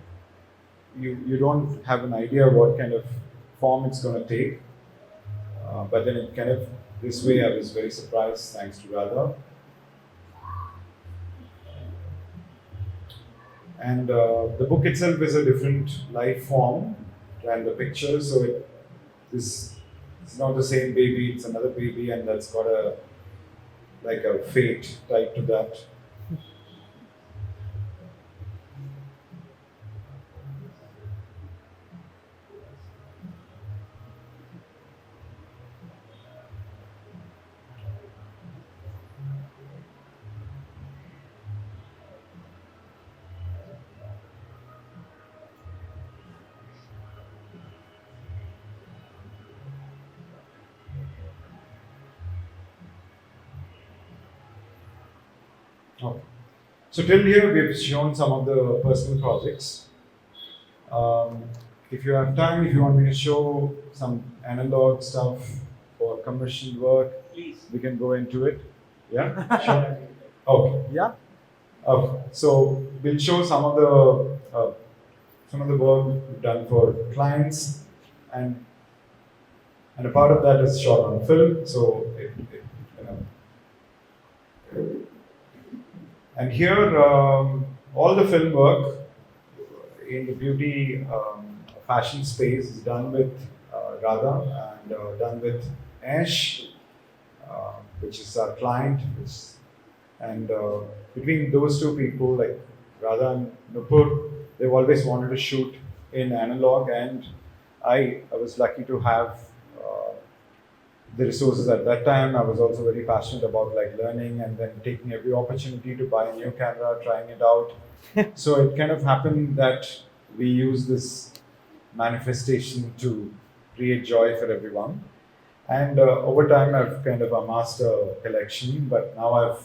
you don't have an idea what kind of form it's going to take. But then it kind of, this way I was very surprised, thanks to Radha. And the book itself is a different life form than the picture, so it's not the same baby, it's another baby, and that's got a fate tied to that. Okay. So till here we've shown some of the personal projects. If you have time, if you want me to show some analog stuff for commercial work, Please. we can go into it. Yeah? Sure. Okay. Yeah. Okay. So we'll show some of the work we've done for clients, and a part of that is shot on film. So and here, all the film work in the beauty fashion space is done with Radha and done with Ash, which is our client. And between those two people, like Radha and Nupur, they've always wanted to shoot in analog, and I was lucky to have the resources at that time. I was also very passionate about like learning and then taking every opportunity to buy a new camera, trying it out. So it kind of happened that we use this manifestation to create joy for everyone. And over time, I've kind of amassed a collection, but now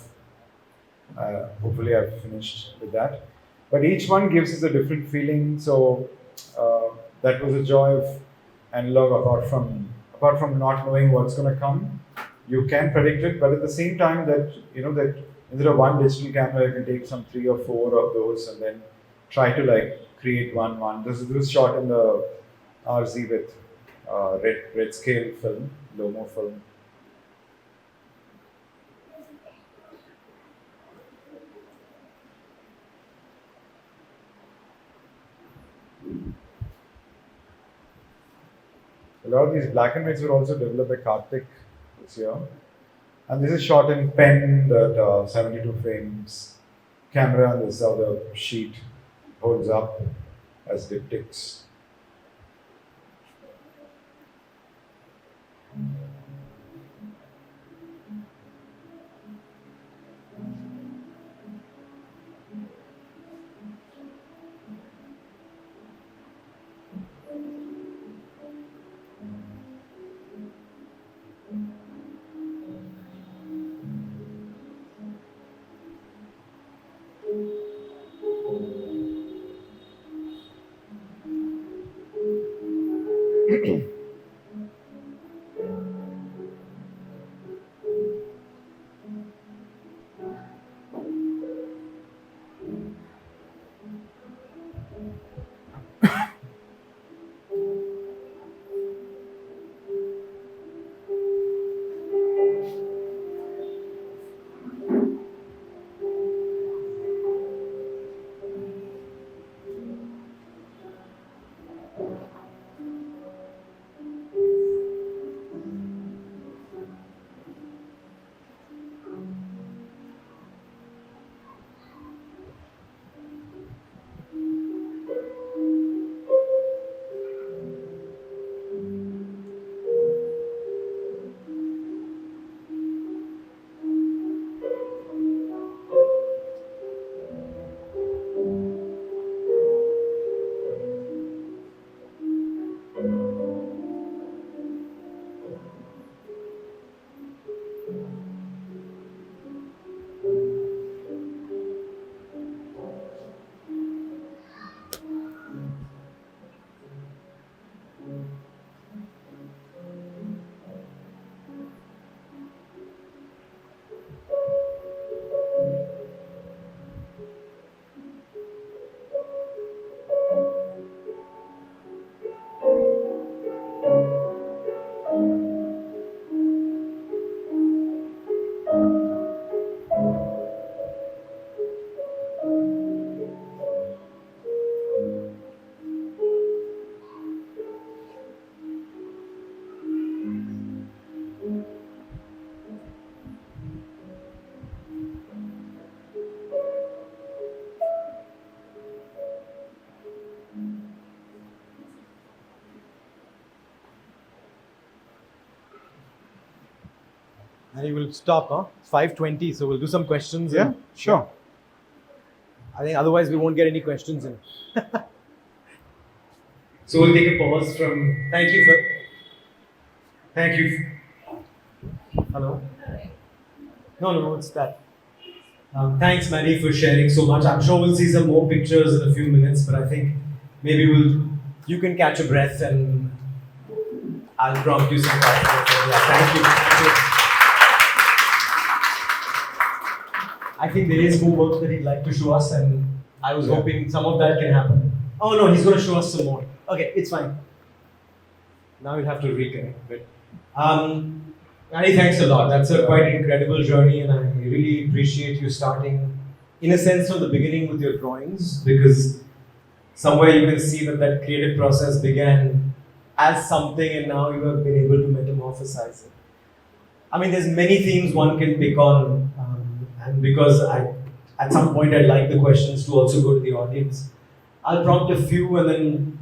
hopefully I've finished with that. But each one gives us a different feeling. So that was a joy of analog, apart from not knowing what's going to come. You can predict it, but at the same time that instead of one digital camera, you can take some 3 or 4 of those and then try to like create one. This is shot in the RZ with red scale film, Lomo film. A lot of these black and whites were also developed by Karthik this year. And this is shot in pen, that 72 frames. camera, this is how the sheet holds up as diptychs. And you will stop, huh? It's 5:20, so we'll do some questions. Yeah, sure. I think otherwise we won't get any questions in. So we'll take a pause from. Thank you for. Thank you. Hello. No, it's that. Thanks, Maddie, for sharing so much. I'm sure we'll see some more pictures in a few minutes, but I think maybe you can catch a breath and I'll prompt you some questions. Yeah, thank you. I think there is more work that he'd like to show us, and I was hoping some of that can happen. Oh no, he's going to show us some more. Okay, it's fine. Now we'll have to reconnect. But Annie, thanks a lot. That's a quite incredible journey, and I really appreciate you starting, in a sense, from the beginning with your drawings, because somewhere you can see that creative process began as something, and now you have been able to metamorphosize it. I mean, there's many themes one can pick on, and because at some point I'd like the questions to also go to the audience, I'll prompt a few, and then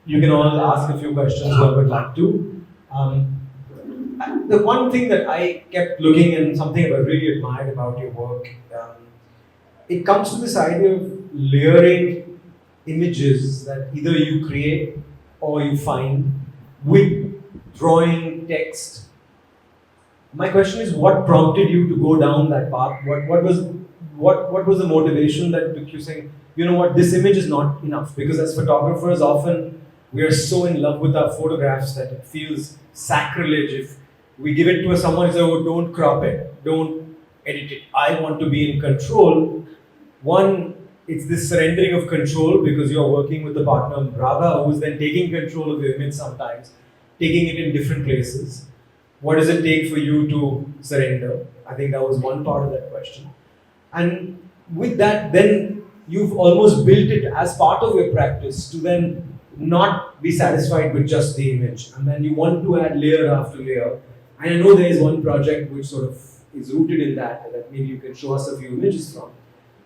you can all ask a few questions whoever would like to. The one thing that I kept looking and something I really admired about your work, it comes to this idea of layering images that either you create or you find with drawing, text. My question is, what prompted you to go down that path? What was the motivation that took you saying, you know what, this image is not enough? Because as photographers, often we are so in love with our photographs that it feels sacrilege if we give it to someone and say, oh, don't crop it, don't edit it. I want to be in control. One, it's this surrendering of control because you're working with the partner Radha, who is then taking control of the image sometimes, taking it in different places. What does it take for you to surrender? I think that was one part of that question. And with that, then you've almost built it as part of your practice to then not be satisfied with just the image. And then you want to add layer after layer. And I know there is one project which sort of is rooted in that maybe you can show us a few images from.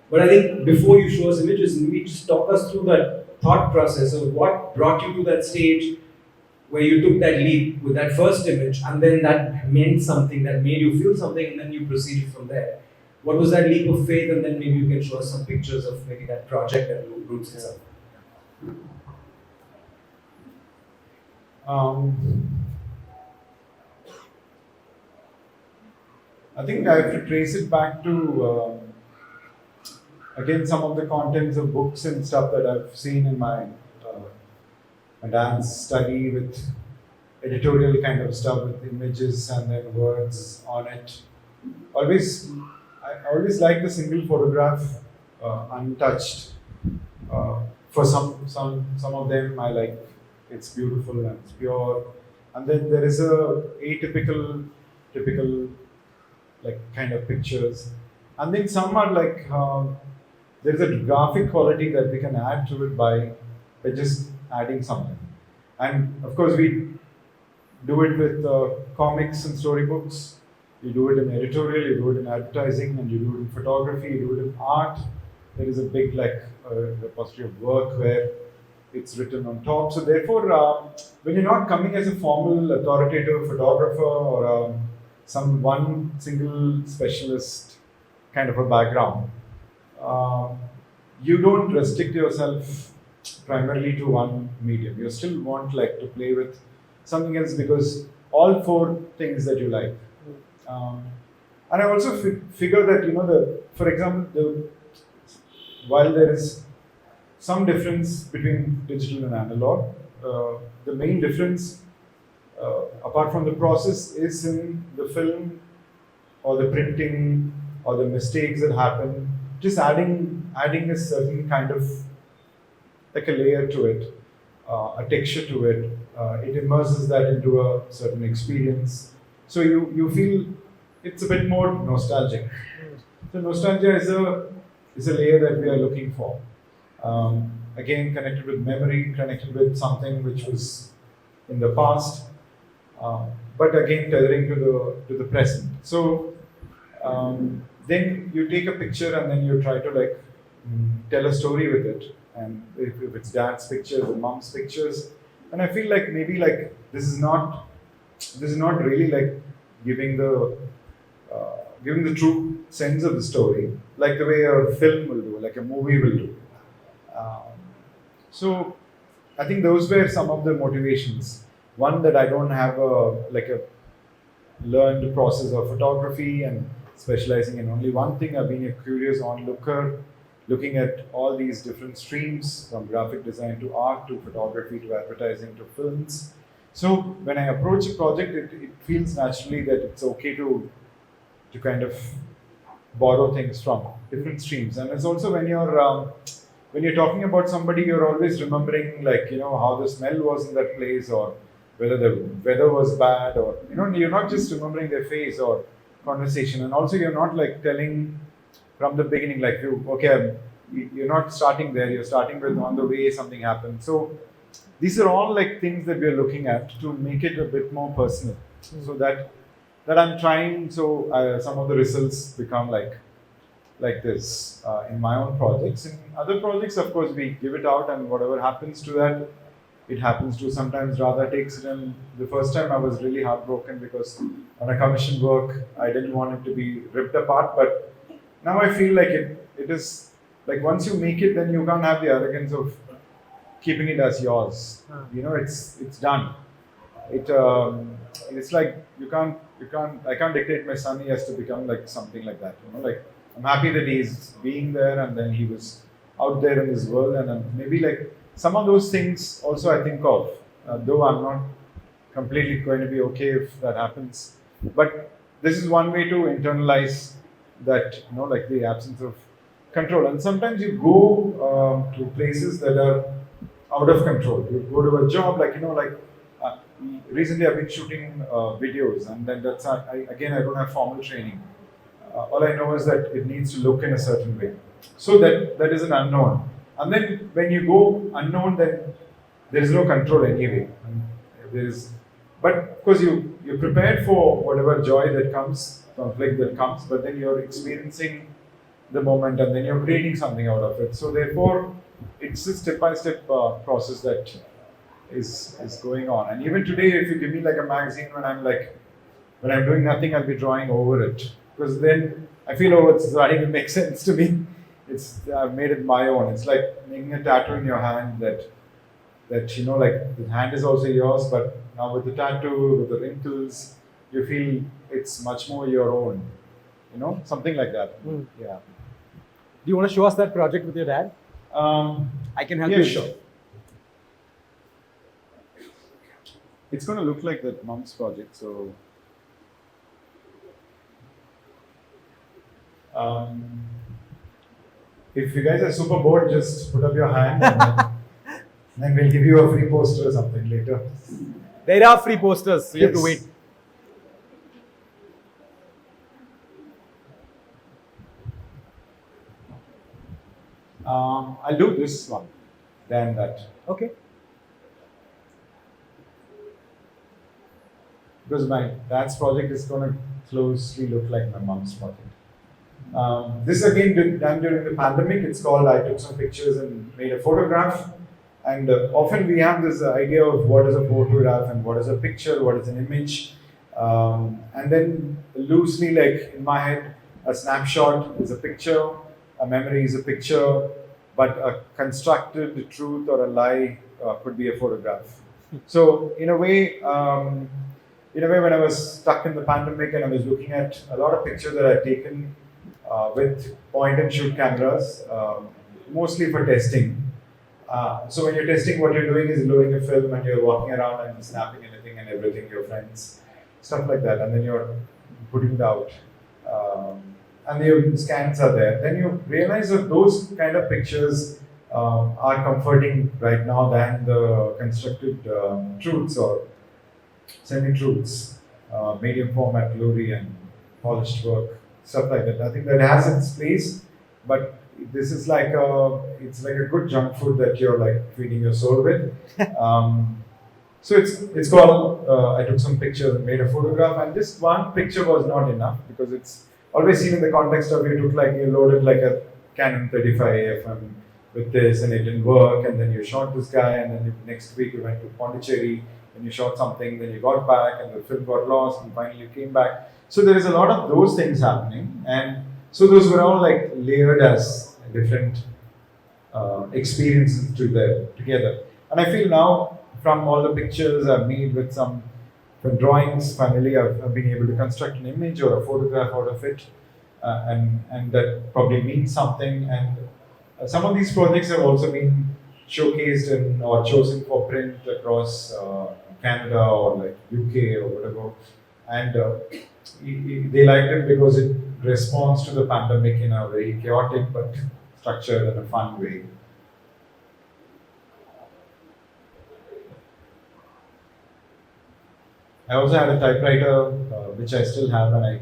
But I think before you show us images, maybe just talk us through that thought process of what brought you to that stage where you took that leap with that first image, and then that meant something, that made you feel something, and then you proceeded from there. What was that leap of faith, and then maybe you can show us some pictures of maybe that project that roots itself. I think I have to trace it back to again some of the contents of books and stuff that I've seen in my dance study with editorial kind of stuff with images and then words on it. I always like the single photograph untouched. For some of them, I like it's beautiful and it's pure, and then there is a atypical, typical like kind of pictures, and then some are like there is a graphic quality that we can add to it by just adding something, and of course we do it with comics and storybooks. You do it in editorial, you do it in advertising, and you do it in photography, you do it in art. There is a big repository of work where it's written on top. So therefore, when you're not coming as a formal authoritative photographer or some one single specialist kind of a background, you don't restrict yourself primarily to one medium. You still want like to play with something else because all four things that you like. And I also figure that for example, while there is some difference between digital and analog, the main difference, apart from the process, is in the film or the printing or the mistakes that happen. Just adding a certain kind of like a layer to it, a texture to it. It immerses that into a certain experience. So you feel it's a bit more nostalgic. So nostalgia is a layer that we are looking for. Again, connected with memory, connected with something which was in the past, but again tethering to the present. So then you take a picture and then you try to tell a story with it. And if it's dad's pictures or mom's pictures, and I feel like maybe this is not really giving the true sense of the story, like the way a film will do, like a movie will do. So I think those were some of the motivations. One, that I don't have a learned process of photography and specializing in only one thing. I've been a curious onlooker, looking at all these different streams, from graphic design to art to photography to advertising to films. So when I approach a project, it feels naturally that it's okay to kind of borrow things from different streams. And it's also when you're talking about somebody, you're always remembering how the smell was in that place, or whether the weather was bad, or you're not just remembering their face or conversation. And also you're not telling from the beginning you're not starting there, you're starting with on the way something happened. So these are all things that we're looking at to make it a bit more personal. So that I'm trying, so some of the results become like this in my own projects. In other projects, of course, we give it out, and whatever happens to that, it happens to. Sometimes Radha takes it, and the first time I was really heartbroken because on a commission work, I didn't want it to be ripped apart. But now I feel like it is once you make it, then you can't have the arrogance of keeping it as yours. It's done. It's like I can't dictate my son. He has to become something like that. I'm happy that he's being there, and then he was out there in this world, and maybe some of those things also I think of, though I'm not completely going to be okay if that happens. But this is one way to internalize that, the absence of control. And sometimes you go to places that are out of control. You go to a job recently I've been shooting videos, and then I don't have formal training. All I know is that it needs to look in a certain way. So that is an unknown. And then when you go unknown, then there is no control anyway. But of course you're prepared for whatever joy that comes, conflict that comes, but then you're experiencing the moment, and then you're creating something out of it. So therefore, it's a step-by-step process that is going on. And even today, if you give me like a magazine when I'm doing nothing, I'll be drawing over it, because then I feel, oh, it's starting to make sense to me. I've made it my own. It's like making a tattoo in your hand that like the hand is also yours, but now with the tattoo, with the wrinkles, you feel it's much more your own. Something like that. Yeah. Do you want to show us that project with your dad? I can help yeah, you. Sure. It's going to look like that mom's project. So, if you guys are super bored, just put up your hand, and then we'll give you a free poster or something later. There are free posters, so you have to wait. I'll do this one, then that. Okay. Because my dad's project is going to closely look like my mom's project. This again done during the pandemic. It's called I took some pictures and made a photograph. And often we have this idea of what is a photograph and what is a picture, what is an image. And then loosely, like in my head, a snapshot is a picture, a memory is a picture, but a constructed truth or a lie could be a photograph. So in a way, when I was stuck in the pandemic and I was looking at a lot of pictures that I'd taken with point and shoot cameras, mostly for testing. So when you're testing, what you're doing is loading a film and you're walking around and snapping anything and everything, your friends, stuff like that, and then you're putting it out. And your scans are there. Then you realize that those kind of pictures are comforting right now than the constructed truths or semi-truths, medium format, glory and polished work, stuff like that. I think that has its place, but this is it's like a good junk food that you're like feeding your soul with. So it's called I took some pictures and made a photograph, and this one picture was not enough because it's always seen in the context of you loaded like a Canon 35 AFM with this and it didn't work, and then you shot this guy, and then next week you went to Pondicherry and you shot something, then you got back and the film got lost and finally you came back. So there is a lot of those things happening, and so those were all like layered as different experiences together. And I feel now from all the pictures I've made with some drawings, finally I've been able to construct an image or a photograph out of it, and that probably means something. And some of these projects have also been showcased or chosen for print across Canada or like UK or whatever, and they liked it because it responds to the pandemic in a very chaotic but structured and a fun way. I also had a typewriter, which I still have, and I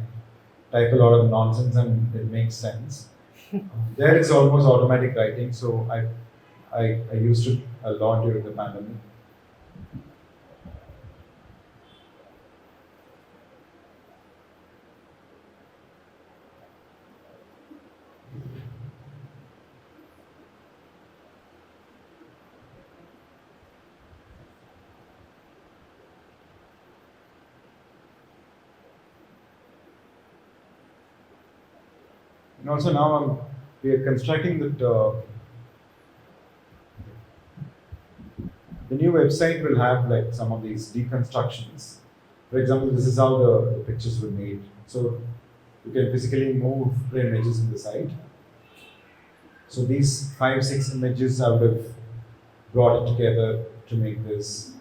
type a lot of nonsense and it makes sense. There it's almost automatic writing, so I used it a lot during the pandemic. And also now we are constructing that the new website will have like some of these deconstructions. For example, this is how the pictures were made. So you can physically move the images in the site. So these 5-6 images I would have brought it together to make this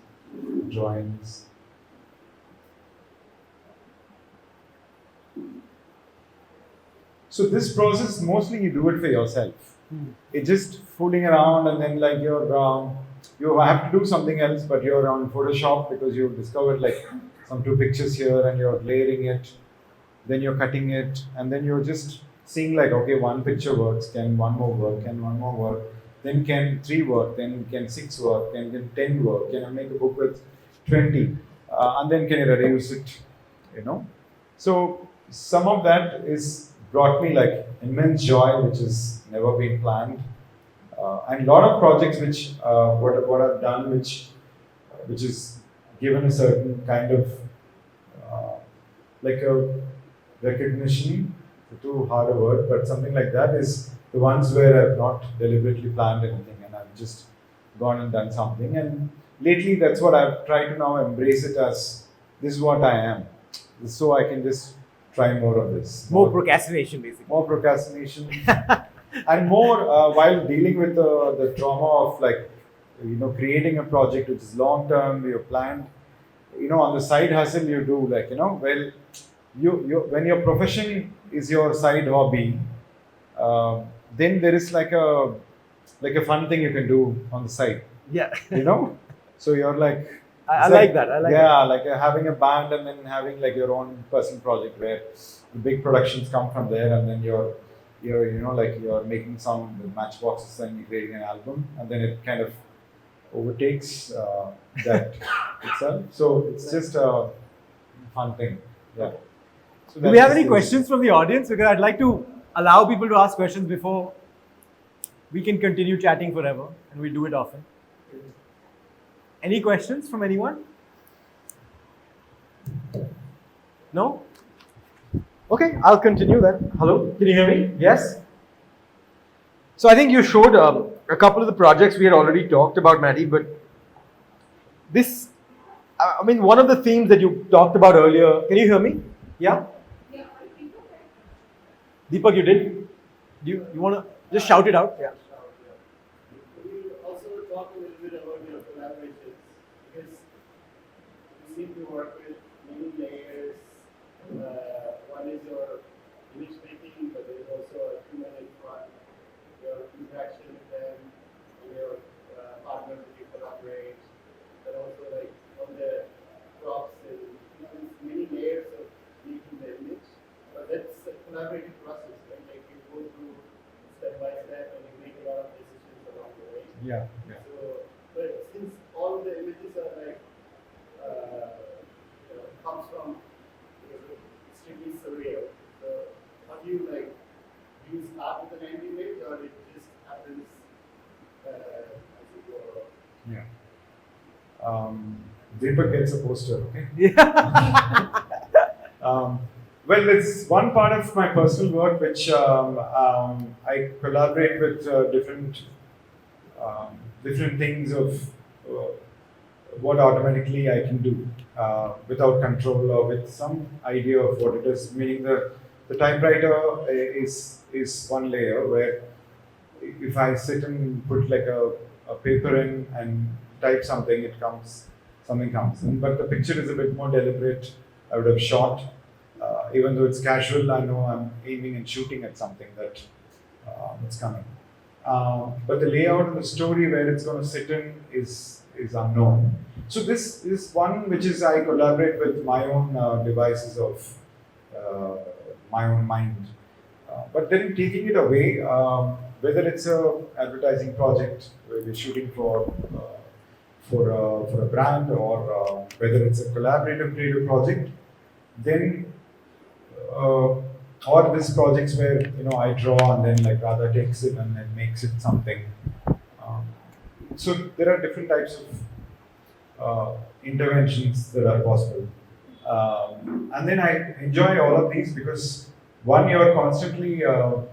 drawings. So this process, mostly you do it for yourself. It's just fooling around, and then like you have to do something else, but you're on Photoshop because you've discovered like some 2 pictures here and you're layering it, then you're cutting it, and then you're just seeing like, okay, 1 picture works, can 1 more work, can 1 more work, then can 3 work, then can 6 work, can 10 work, can I make a book with 20, and then can you reduce it, So some of that is brought me like immense joy, which has never been planned. And a lot of projects which what I've done, which is given a certain kind of like a recognition, too hard a word, but something like that is the ones where I've not deliberately planned anything and I've just gone and done something. And lately, that's what I've tried to now embrace it as this is what I am, so I can just try more of this. More procrastination, basically. More procrastination, and more while dealing with the trauma of like creating a project which is long term, you've planned. On the side hustle you do like well, you when your profession is your side hobby, then there is like a fun thing you can do on the side. Yeah. So you're like. I like that. I like that. Yeah, like having a band and then having like your own personal project where the big productions come from there, and then you're you're making some with matchboxes and you're creating an album, and then it kind of overtakes that itself. So it's just a fun thing. Yeah. So Do we have any questions from the audience? Because I'd like to allow people to ask questions before we can continue chatting forever, and we do it often. Any questions from anyone? No? Okay, I'll continue then. Hello, can you hear me? Yes? So I think you showed a couple of the projects we had already talked about, Maddie, but this, I mean, one of the themes that you talked about earlier, can you hear me? Yeah? Deepak, you did? You want to just shout it out? Yeah. Seem to work with many layers. One is your image making, but there is also a human in front, your interaction with them, and your partners that you collaborate, and also like all the props and many layers of making the image. But that's a collaborative process, right? Like you go through step by step and you make a lot of decisions along the way. Yeah. So, but since all the images are like comes from extremely surreal. So how do you like? Do you start with an end image, or it just happens as you go along? Yeah. Deepak gets a poster. Okay. Yeah. Well, it's one part of my personal work which I collaborate with different things of what automatically I can do without control or with some idea of what it is. Meaning the typewriter is one layer where if I sit and put like a paper in and type something, something comes in. But the picture is a bit more deliberate. I would have shot, even though it's casual. I know I'm aiming and shooting at something that's coming. But the layout and the story where it's going to sit in is unknown. So this is one which is I collaborate with my own devices of my own mind. But then taking it away, whether it's a advertising project where we're shooting for a brand, or whether it's a collaborative creative project, then or these projects where I draw and then like Radha takes it and then makes it something. So there are different types of interventions that are possible, and then I enjoy all of these because one, you're constantly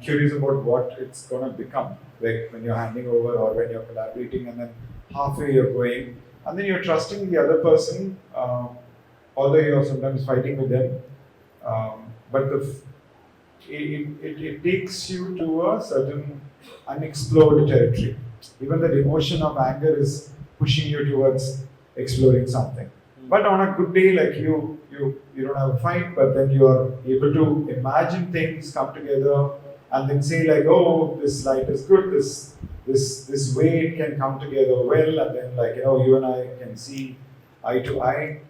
curious about what it's going to become, like when you're handing over or when you're collaborating, and then halfway you're going, and then you're trusting the other person, although you're sometimes fighting with them, but it takes you to a certain unexplored territory. Even that emotion of anger is pushing you towards exploring something. But on a good day, like you don't have a fight, but then you are able to imagine things come together and then say like, oh, this light is good, this way it can come together well, and then like you and I can see eye to eye.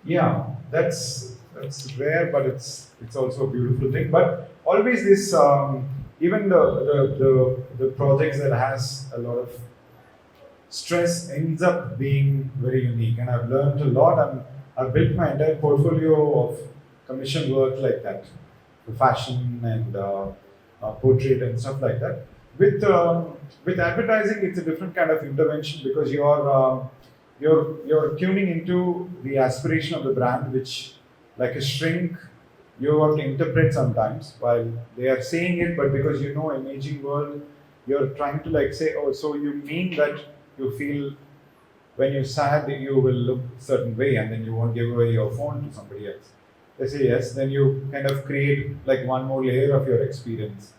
Yeah, that's rare, but it's also a beautiful thing. But always this, even the projects that has a lot of stress ends up being very unique, and I've learned a lot, and I've built my entire portfolio of commission work like that, the fashion and portrait and stuff like that. With advertising, it's a different kind of intervention because you're tuning into the aspiration of the brand, which, like a shrink, you have to interpret sometimes while they are saying it, but because you know imaging world, you're trying to like say, oh, so you mean that you feel when you're sad you will look a certain way and then you won't give away your phone to somebody else. They say yes, then you kind of create like one more layer of your experience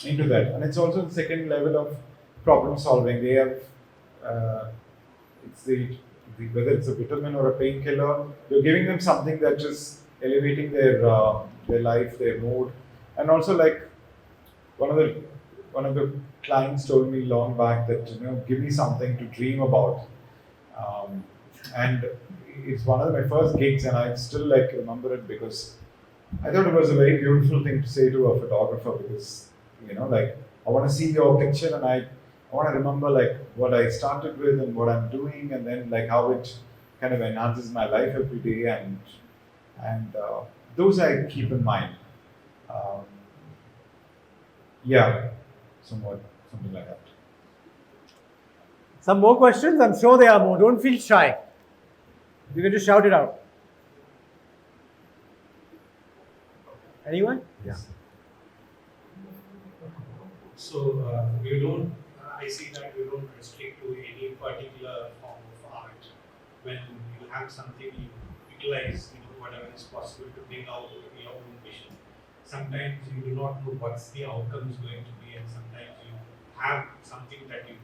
into that. And it's also the second level of problem solving. They have, it's whether it's a vitamin or a painkiller, you're giving them something that is elevating their life, their mood. And also like one of the clients told me long back that, give me something to dream about. And it's one of my first gigs, and I still like remember it because I thought it was a very beautiful thing to say to a photographer because, like I want to see your picture and I want to remember like what I started with and what I'm doing, and then like how it kind of enhances my life every day, and those I keep in mind. Um, yeah, somewhat something like that. Some more questions? I'm sure there are more. Don't feel shy. You can just shout it out. Anyone? Yeah. So I see that you don't restrict to any particular form of art. When you have something, you utilize, whatever is possible to bring out your own vision. Sometimes you do not know what's the outcome is going to be, and sometimes you have something that you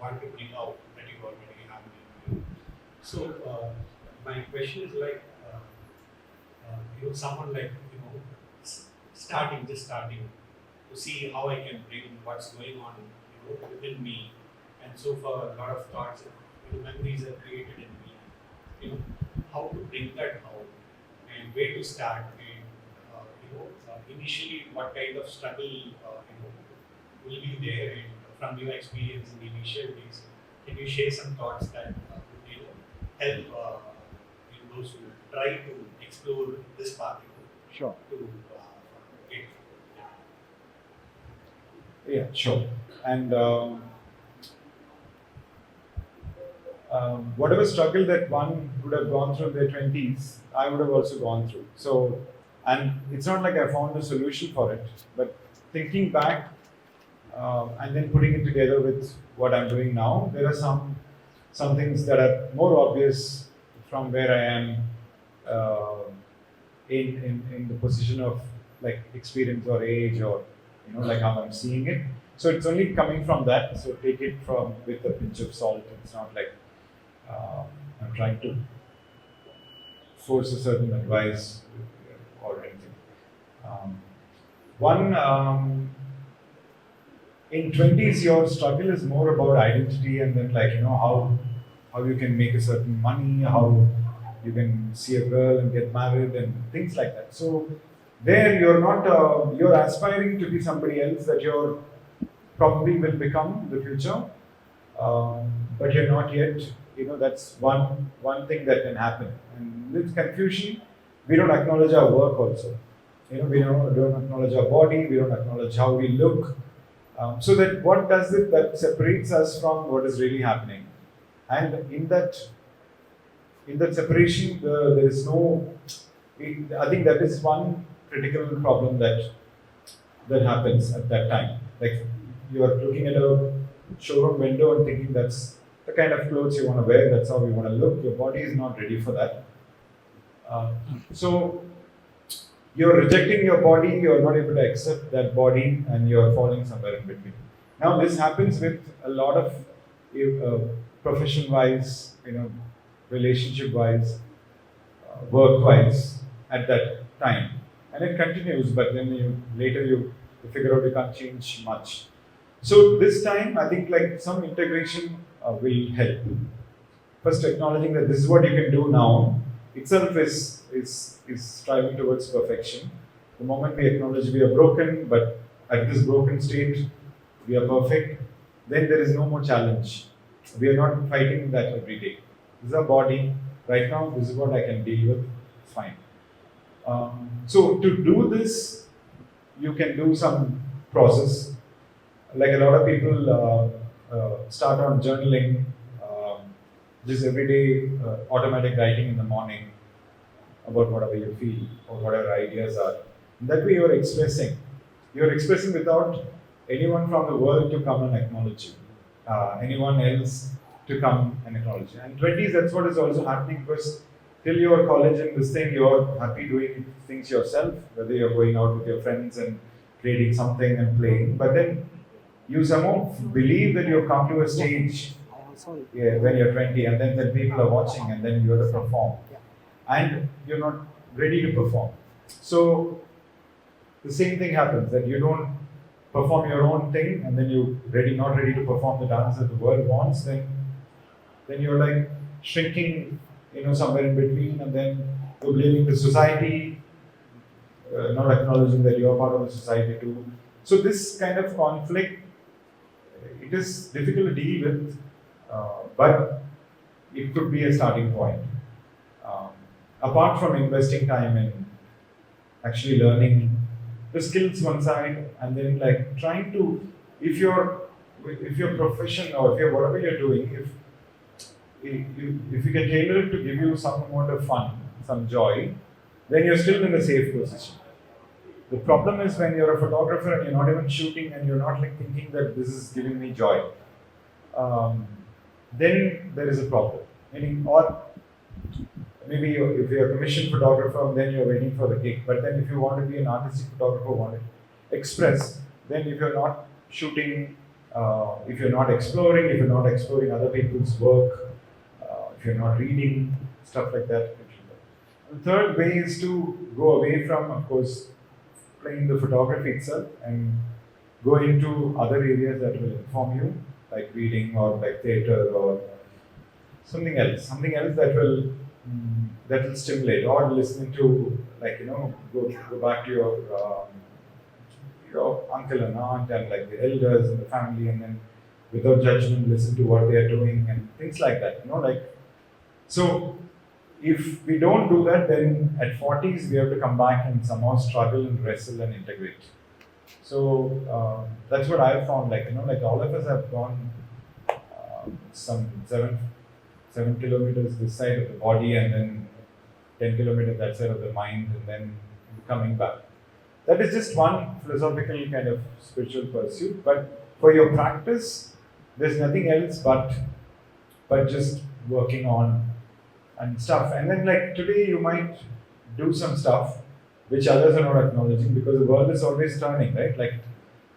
want to bring out that you already have in you. So my question is like, someone like, just starting to see how I can bring what's going on, within me, and so far a lot of thoughts and memories are created in me. How to bring that out and where to start, and initially what kind of struggle will be there, and from your experience in the initial days, can you share some thoughts that would help those who try to explore this path? Sure. To get. Yeah, sure. And whatever struggle that one would have gone through in their 20s, I would have also gone through. So, and it's not like I found a solution for it, but thinking back and then putting it together with what I'm doing now, there are some things that are more obvious from where I am in the position of like experience or age or like how I'm seeing it. So it's only coming from that. So take it from with a pinch of salt. It's not like I'm trying to force a certain advice or anything. In 20s, your struggle is more about identity, and then like how you can make a certain money, how you can see a girl and get married and things like that. So there you're not you're aspiring to be somebody else that you're probably will become in the future, but you're not yet. That's one thing that can happen. And with confusion, we don't acknowledge our work also. We don't acknowledge our body. We don't acknowledge how we look. So that what does it that separates us from what is really happening, and in that separation, there is no. I think that is one critical problem that happens at that time. Like you are looking at a showroom window and thinking that's the kind of clothes you want to wear. That's how you want to look. Your body is not ready for that. So you're rejecting your body, you're not able to accept that body, and you're falling somewhere in between. Now, this happens with a lot of profession-wise, relationship-wise, work-wise at that time. And it continues, but then later you figure out you can't change much. So this time, I think like some integration will help. First, acknowledging that this is what you can do now itself is striving towards perfection. The moment we acknowledge we are broken, but at this broken state, we are perfect, then there is no more challenge. We are not fighting that every day. This is our body. Right now, this is what I can deal with. It's fine. So to do this, you can do some process. Like a lot of people start on journaling, just everyday automatic writing in the morning about whatever you feel or whatever ideas are. That way you're expressing. You're expressing without anyone from the world to come and acknowledge you, anyone else to come and acknowledge you. And 20s, that's what is also happening, because till you're college and this thing, you're happy doing things yourself, whether you're going out with your friends and creating something and playing. But then you somehow believe that you've come to a stage when you're 20, and then people are watching, and then you have to perform. And you're not ready to perform. So the same thing happens, that you don't perform your own thing, and then you not ready to perform the dance that the world wants, then you're like shrinking, somewhere in between, and then you're blaming the society, not acknowledging that you're part of the society too. So this kind of conflict, it is difficult to deal with, but it could be a starting point. Apart from investing time in actually learning the skills one side, and then like trying to, if your profession or if you're whatever you're doing, if you can tailor it to give you some amount of fun, some joy, then you're still in a safe position. The problem is when you're a photographer and you're not even shooting and you're not like thinking that this is giving me joy, then there is a problem. Meaning, or maybe if you're a commissioned photographer, then you're waiting for the gig. But then if you want to be an artistic photographer, want to express, then if you're not shooting, if you're not exploring other people's work, if you're not reading, stuff like that. The third way is to go away from, of course, playing the photography itself and go into other areas that will inform you, like reading or like theatre or something else that will stimulate, or listening to, like, go back to your uncle and aunt and like the elders in the family, and then without judgment listen to what they are doing and things like that, so if we don't do that, then at 40s we have to come back and somehow struggle and wrestle and integrate. So that's what I've found, like all of us have gone some 7 kilometers this side of the body, and then 10 kilometers that side of the mind, and then coming back. That is just one philosophical kind of spiritual pursuit. But for your practice, there's nothing else but just working on and stuff. And then like today you might do some stuff which others are not acknowledging, because the world is always turning, right? Like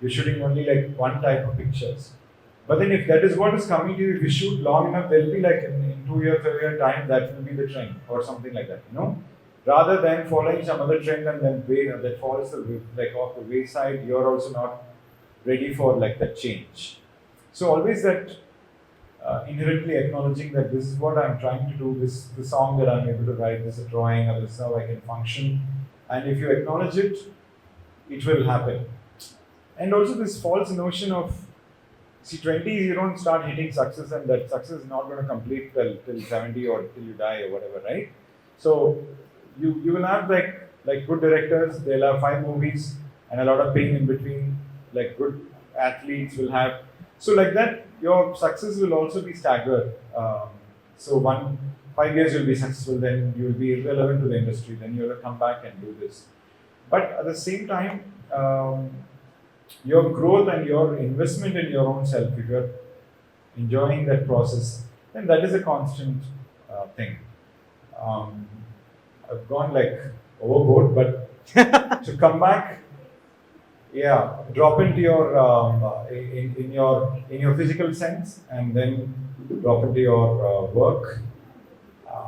you're shooting only like one type of pictures. But then if that is what is coming to you, if you shoot long enough, there'll be like in 2 years, 3 years time, that will be the trend or something like that, Rather than following some other trend and then that falls like off the wayside, you're also not ready for like that change. So always that inherently acknowledging that this is what I'm trying to do, this the song that I'm able to write, this is a drawing, or this is how I can function. And if you acknowledge it, it will happen. And also this false notion of, 20s you don't start hitting success, and that success is not going to complete till 70 or till you die or whatever, right? So you will have like good directors, they'll have 5 movies and a lot of pain in between, like good athletes will have. So like that, your success will also be staggered. So 5 years you'll be successful, then you'll be irrelevant to the industry, then you'll come back and do this. But at the same time, your growth and your investment in your own self, if you're enjoying that process, then that is a constant thing. I've gone like overboard, but to come back, drop into your in your physical sense, and then drop into your work,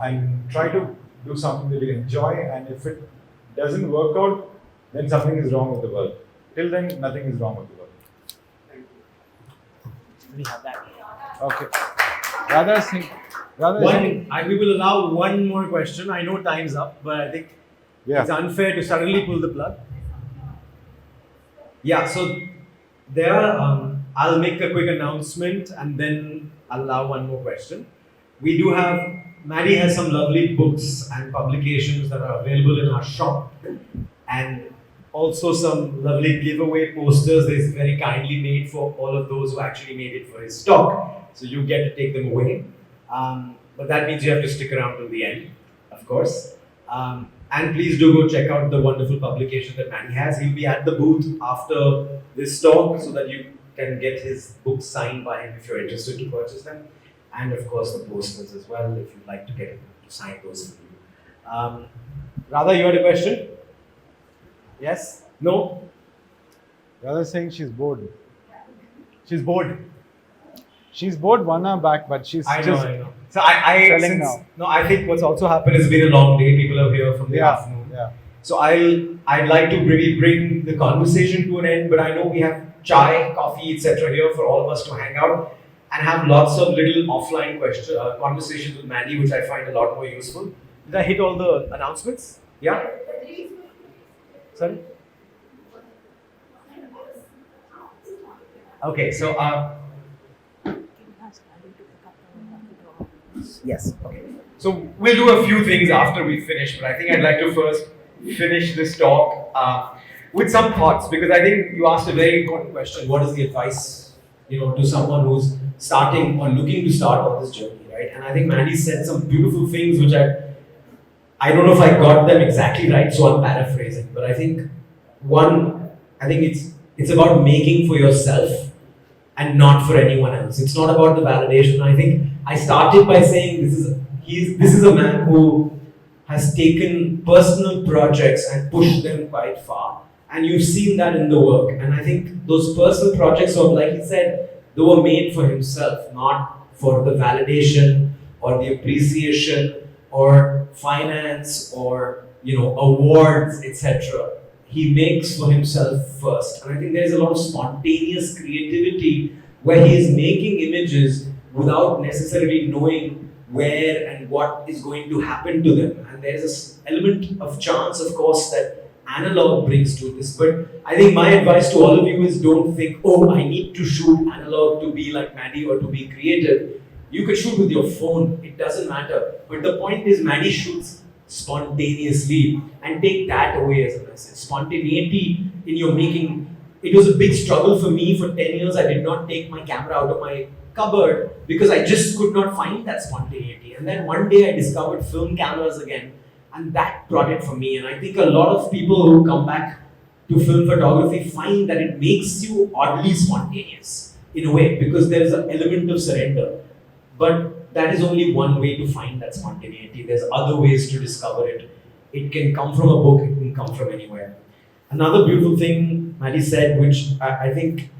and try to do something that you enjoy. And if it doesn't work out, then something is wrong with the world. Till then, nothing is wrong with the world. We have that. Okay. We will allow one more question. I know time's up, but I think it's unfair to suddenly pull the plug. Yeah, so I'll make a quick announcement and then allow one more question. We do have Maddie has some lovely books and publications that are available in our shop, and also some lovely giveaway posters that is very kindly made for all of those who actually made it for his stock. So you get to take them away. But that means you have to stick around till the end, of course. And please do go check out the wonderful publication that Manny has. He'll be at the booth after this talk so that you can get his books signed by him if you're interested to purchase them. And of course the posters as well if you'd like to get him to sign those for you. Radha, you had a question? Yes? No? Radha's saying she's bored. She's bored. She's bored 1 hour back, but she's I just know. So I telling since, now. No, I think what's also happened has been a long day. People are here from the afternoon. Yeah. So I'd like to really bring the conversation to an end, but I know we have chai, coffee, etc. here for all of us to hang out and have lots of little offline conversations with Mandy, which I find a lot more useful. Did I hit all the announcements? Yeah? Sorry? Okay, so yes, okay. So we'll do a few things after we finish, but I think I'd like to first finish this talk with some thoughts, because I think you asked a very important question. What is the advice, to someone who's starting or looking to start on this journey, right? And I think Mandy said some beautiful things, which I don't know if I got them exactly right, so I'm paraphrasing. But I think it's about making for yourself and not for anyone else. It's not about the validation. I think I started by saying this is a man who has taken personal projects and pushed them quite far. And you've seen that in the work. And I think those personal projects were, like he said, they were made for himself, not for the validation or the appreciation or finance or awards, etc. He makes for himself first. And I think there's a lot of spontaneous creativity where he is making images without necessarily knowing where and what is going to happen to them. And there's this element of chance, of course, that analog brings to this. But I think my advice to all of you is don't think, oh, I need to shoot analog to be like Maddie or to be creative. You could shoot with your phone, it doesn't matter. But the point is, Maddie shoots spontaneously, and take that away as a message. Spontaneity in your making. It was a big struggle for me for 10 years. I did not take my camera out of my cupboard because I just could not find that spontaneity. And then one day I discovered film cameras again, and that brought it for me. And I think a lot of people who come back to film photography find that it makes you oddly spontaneous in a way, because there is an element of surrender. But that is only one way to find that spontaneity. There's other ways to discover it. It can come from a book, it can come from anywhere. Another beautiful thing Maddie said, which I think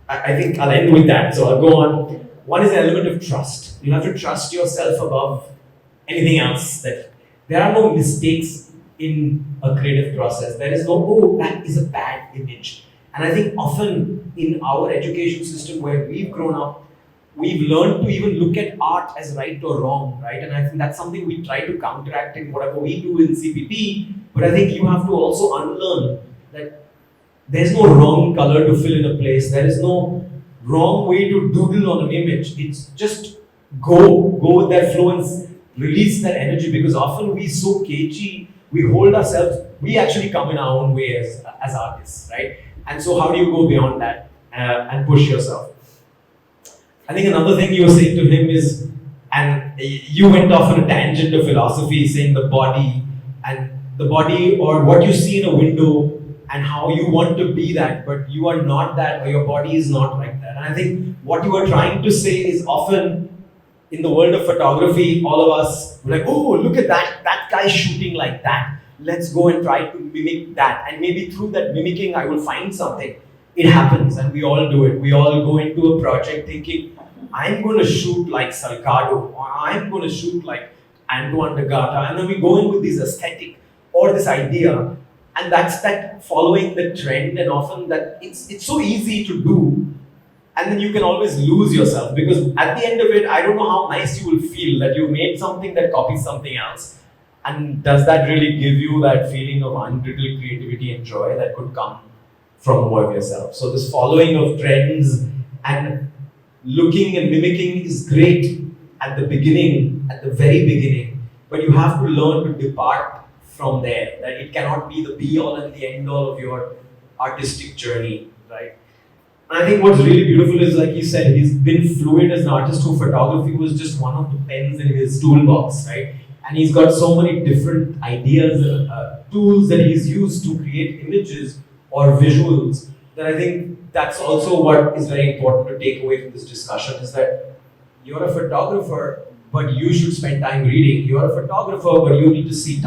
I'll end with that, so I'll go on. One is the element of trust. You have to trust yourself above anything else. That there are no mistakes in a creative process. There is no, oh, that is a bad image. And I think often in our education system where we've grown up, we've learned to even look at art as right or wrong, right? And I think that's something we try to counteract in whatever we do in CPB. But I think you have to also unlearn that there's no wrong color to fill in a place. There is no wrong way to doodle on an image. It's just go with that flow and release that energy, because often we so cagey, we hold ourselves, we actually come in our own way as artists, right? And so how do you go beyond that and push yourself? I think another thing you were saying to him is, and you went off on a tangent of philosophy, saying the body or what you see in a window and how you want to be that, but you are not that, or your body is not like that. And I think what you are trying to say is often in the world of photography, all of us were like, oh, look at that guy's shooting like that. Let's go and try to mimic that. And maybe through that mimicking, I will find something. It happens, and we all do it. We all go into a project thinking, I'm going to shoot like Salgado, or I'm going to shoot like Antoine de Gata. And then we go in with this aesthetic or this idea. And that's that following the trend, and often that it's so easy to do. And then you can always lose yourself, because at the end of it, I don't know how nice you will feel that you made something that copies something else. And does that really give you that feeling of unbridled creativity and joy that could come from more of yourself? So this following of trends and looking and mimicking is great. at the beginning, at the very beginning, but you have to learn to depart from there. That it cannot be the be all and the end all of your artistic journey, right? And I think what's really beautiful is, like he said, he's been fluid as an artist who photography was just one of the pens in his toolbox, right? And he's got so many different ideas and tools that he's used to create images or visuals that I think that's also what is very important to take away from this discussion is that you're a photographer, but you should spend time reading. You're a photographer, but you need to spend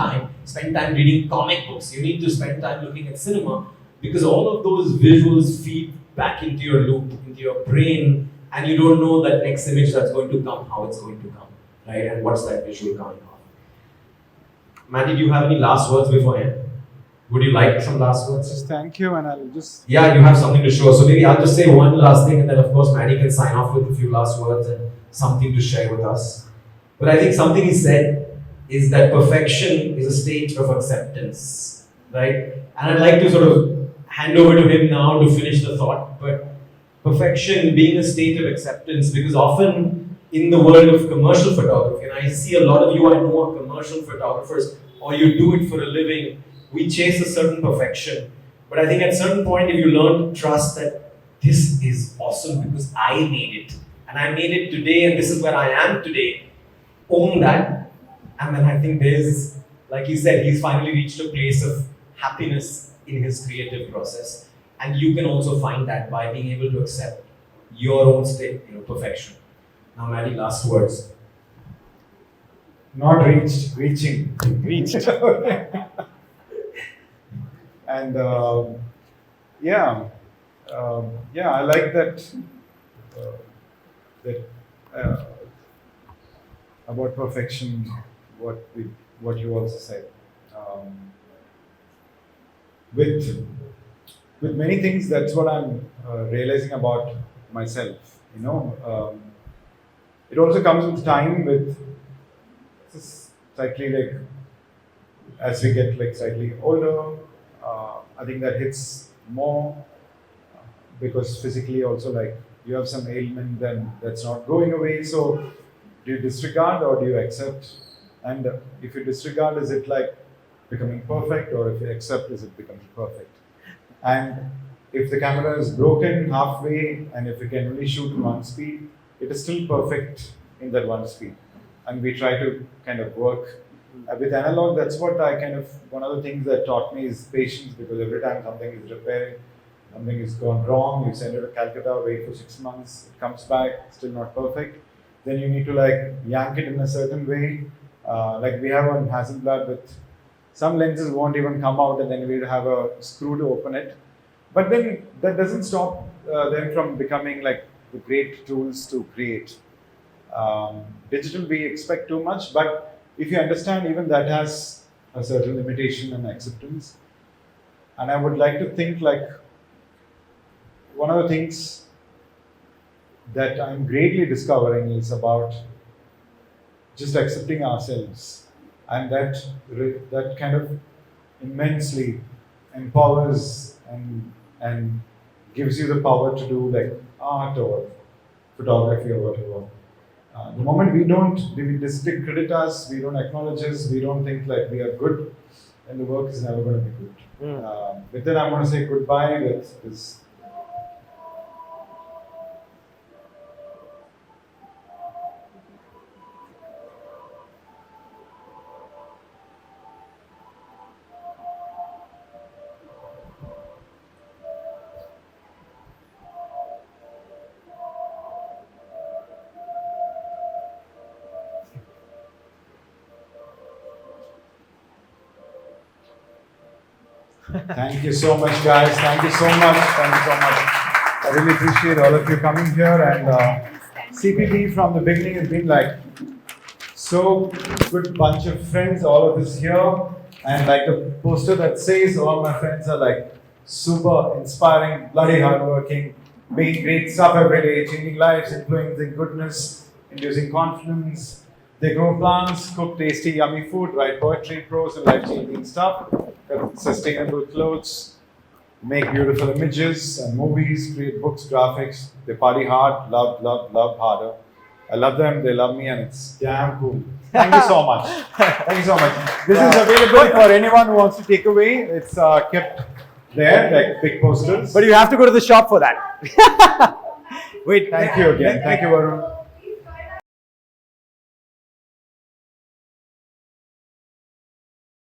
time reading comic books. You need to spend time looking at cinema because all of those visuals feed back into your loop, into your brain, and you don't know that next image that's going to come, how it's going to come, right? And what's that visual coming off. Mandy, do you have any last words beforehand? Would you like some last words? Just thank you, and I'll just. Yeah, you have something to show. So maybe I'll just say one last thing, and then of course Mandy can sign off with a few last words and something to share with us. But I think something he said is that perfection is a state of acceptance, right? And I'd like to sort of hand over to him now to finish the thought. But perfection being a state of acceptance, because often in the world of commercial photography, and I see a lot of you I know are commercial photographers, or you do it for a living, we chase a certain perfection. But I think at a certain point, if you learn to trust that this is awesome because I made it, and I made it today, and this is where I am today, own that. And then I think there's, like he said, he's finally reached a place of happiness in his creative process. And you can also find that by being able to accept your own state, perfection. Now, Maddie, last words. Not reached, reaching. Reached. And I like that. About perfection, what you also said. With many things, that's what I'm realizing about myself. It also comes with time, with slightly like as we get like slightly older. I think that hits more because physically also like you have some ailment, then that's not going away. So do you disregard or do you accept? And if you disregard, is it like becoming perfect, or if you accept, is it becoming perfect? And if the camera is broken halfway, and if you can only shoot in one speed, it is still perfect in that one speed. And we try to kind of work with analog. That's what one of the things that taught me is patience, because every time something is repairing, something is gone wrong, you send it to Calcutta, wait for 6 months, it comes back, still not perfect. Then you need to like yank it in a certain way. Like we have on Hasselblad, with some lenses won't even come out, and then we'll have a screw to open it. But then that doesn't stop them from becoming like the great tools to create. Digital, we expect too much, but if you understand, even that has a certain limitation and acceptance. And I would like to think like one of the things that I'm greatly discovering is about just accepting ourselves, and that kind of immensely empowers and gives you the power to do like art or photography or whatever. The moment we discredit us, we don't acknowledge us, we don't think like we are good, and the work is never going to be good. But then I'm going to say goodbye with this. Thank you so much, guys. Thank you so much. Thank you so much. I really appreciate all of you coming here. And CPB from the beginning has been like so good bunch of friends, all of us here. And like the poster that says, all my friends are like super inspiring, bloody hardworking, making great stuff every day, changing lives, influencing goodness, inducing confidence. They grow plants, cook tasty, yummy food, write poetry, prose, and life-changing stuff. Cut sustainable clothes, make beautiful images and movies, create books, graphics. They party hard, love harder. I love them, they love me, and it's damn cool. Thank you so much. Thank you so much. This is available for anyone who wants to take away. It's kept there, like big posters. But you have to go to the shop for that. Wait. Thank you again. Thank you, Varun.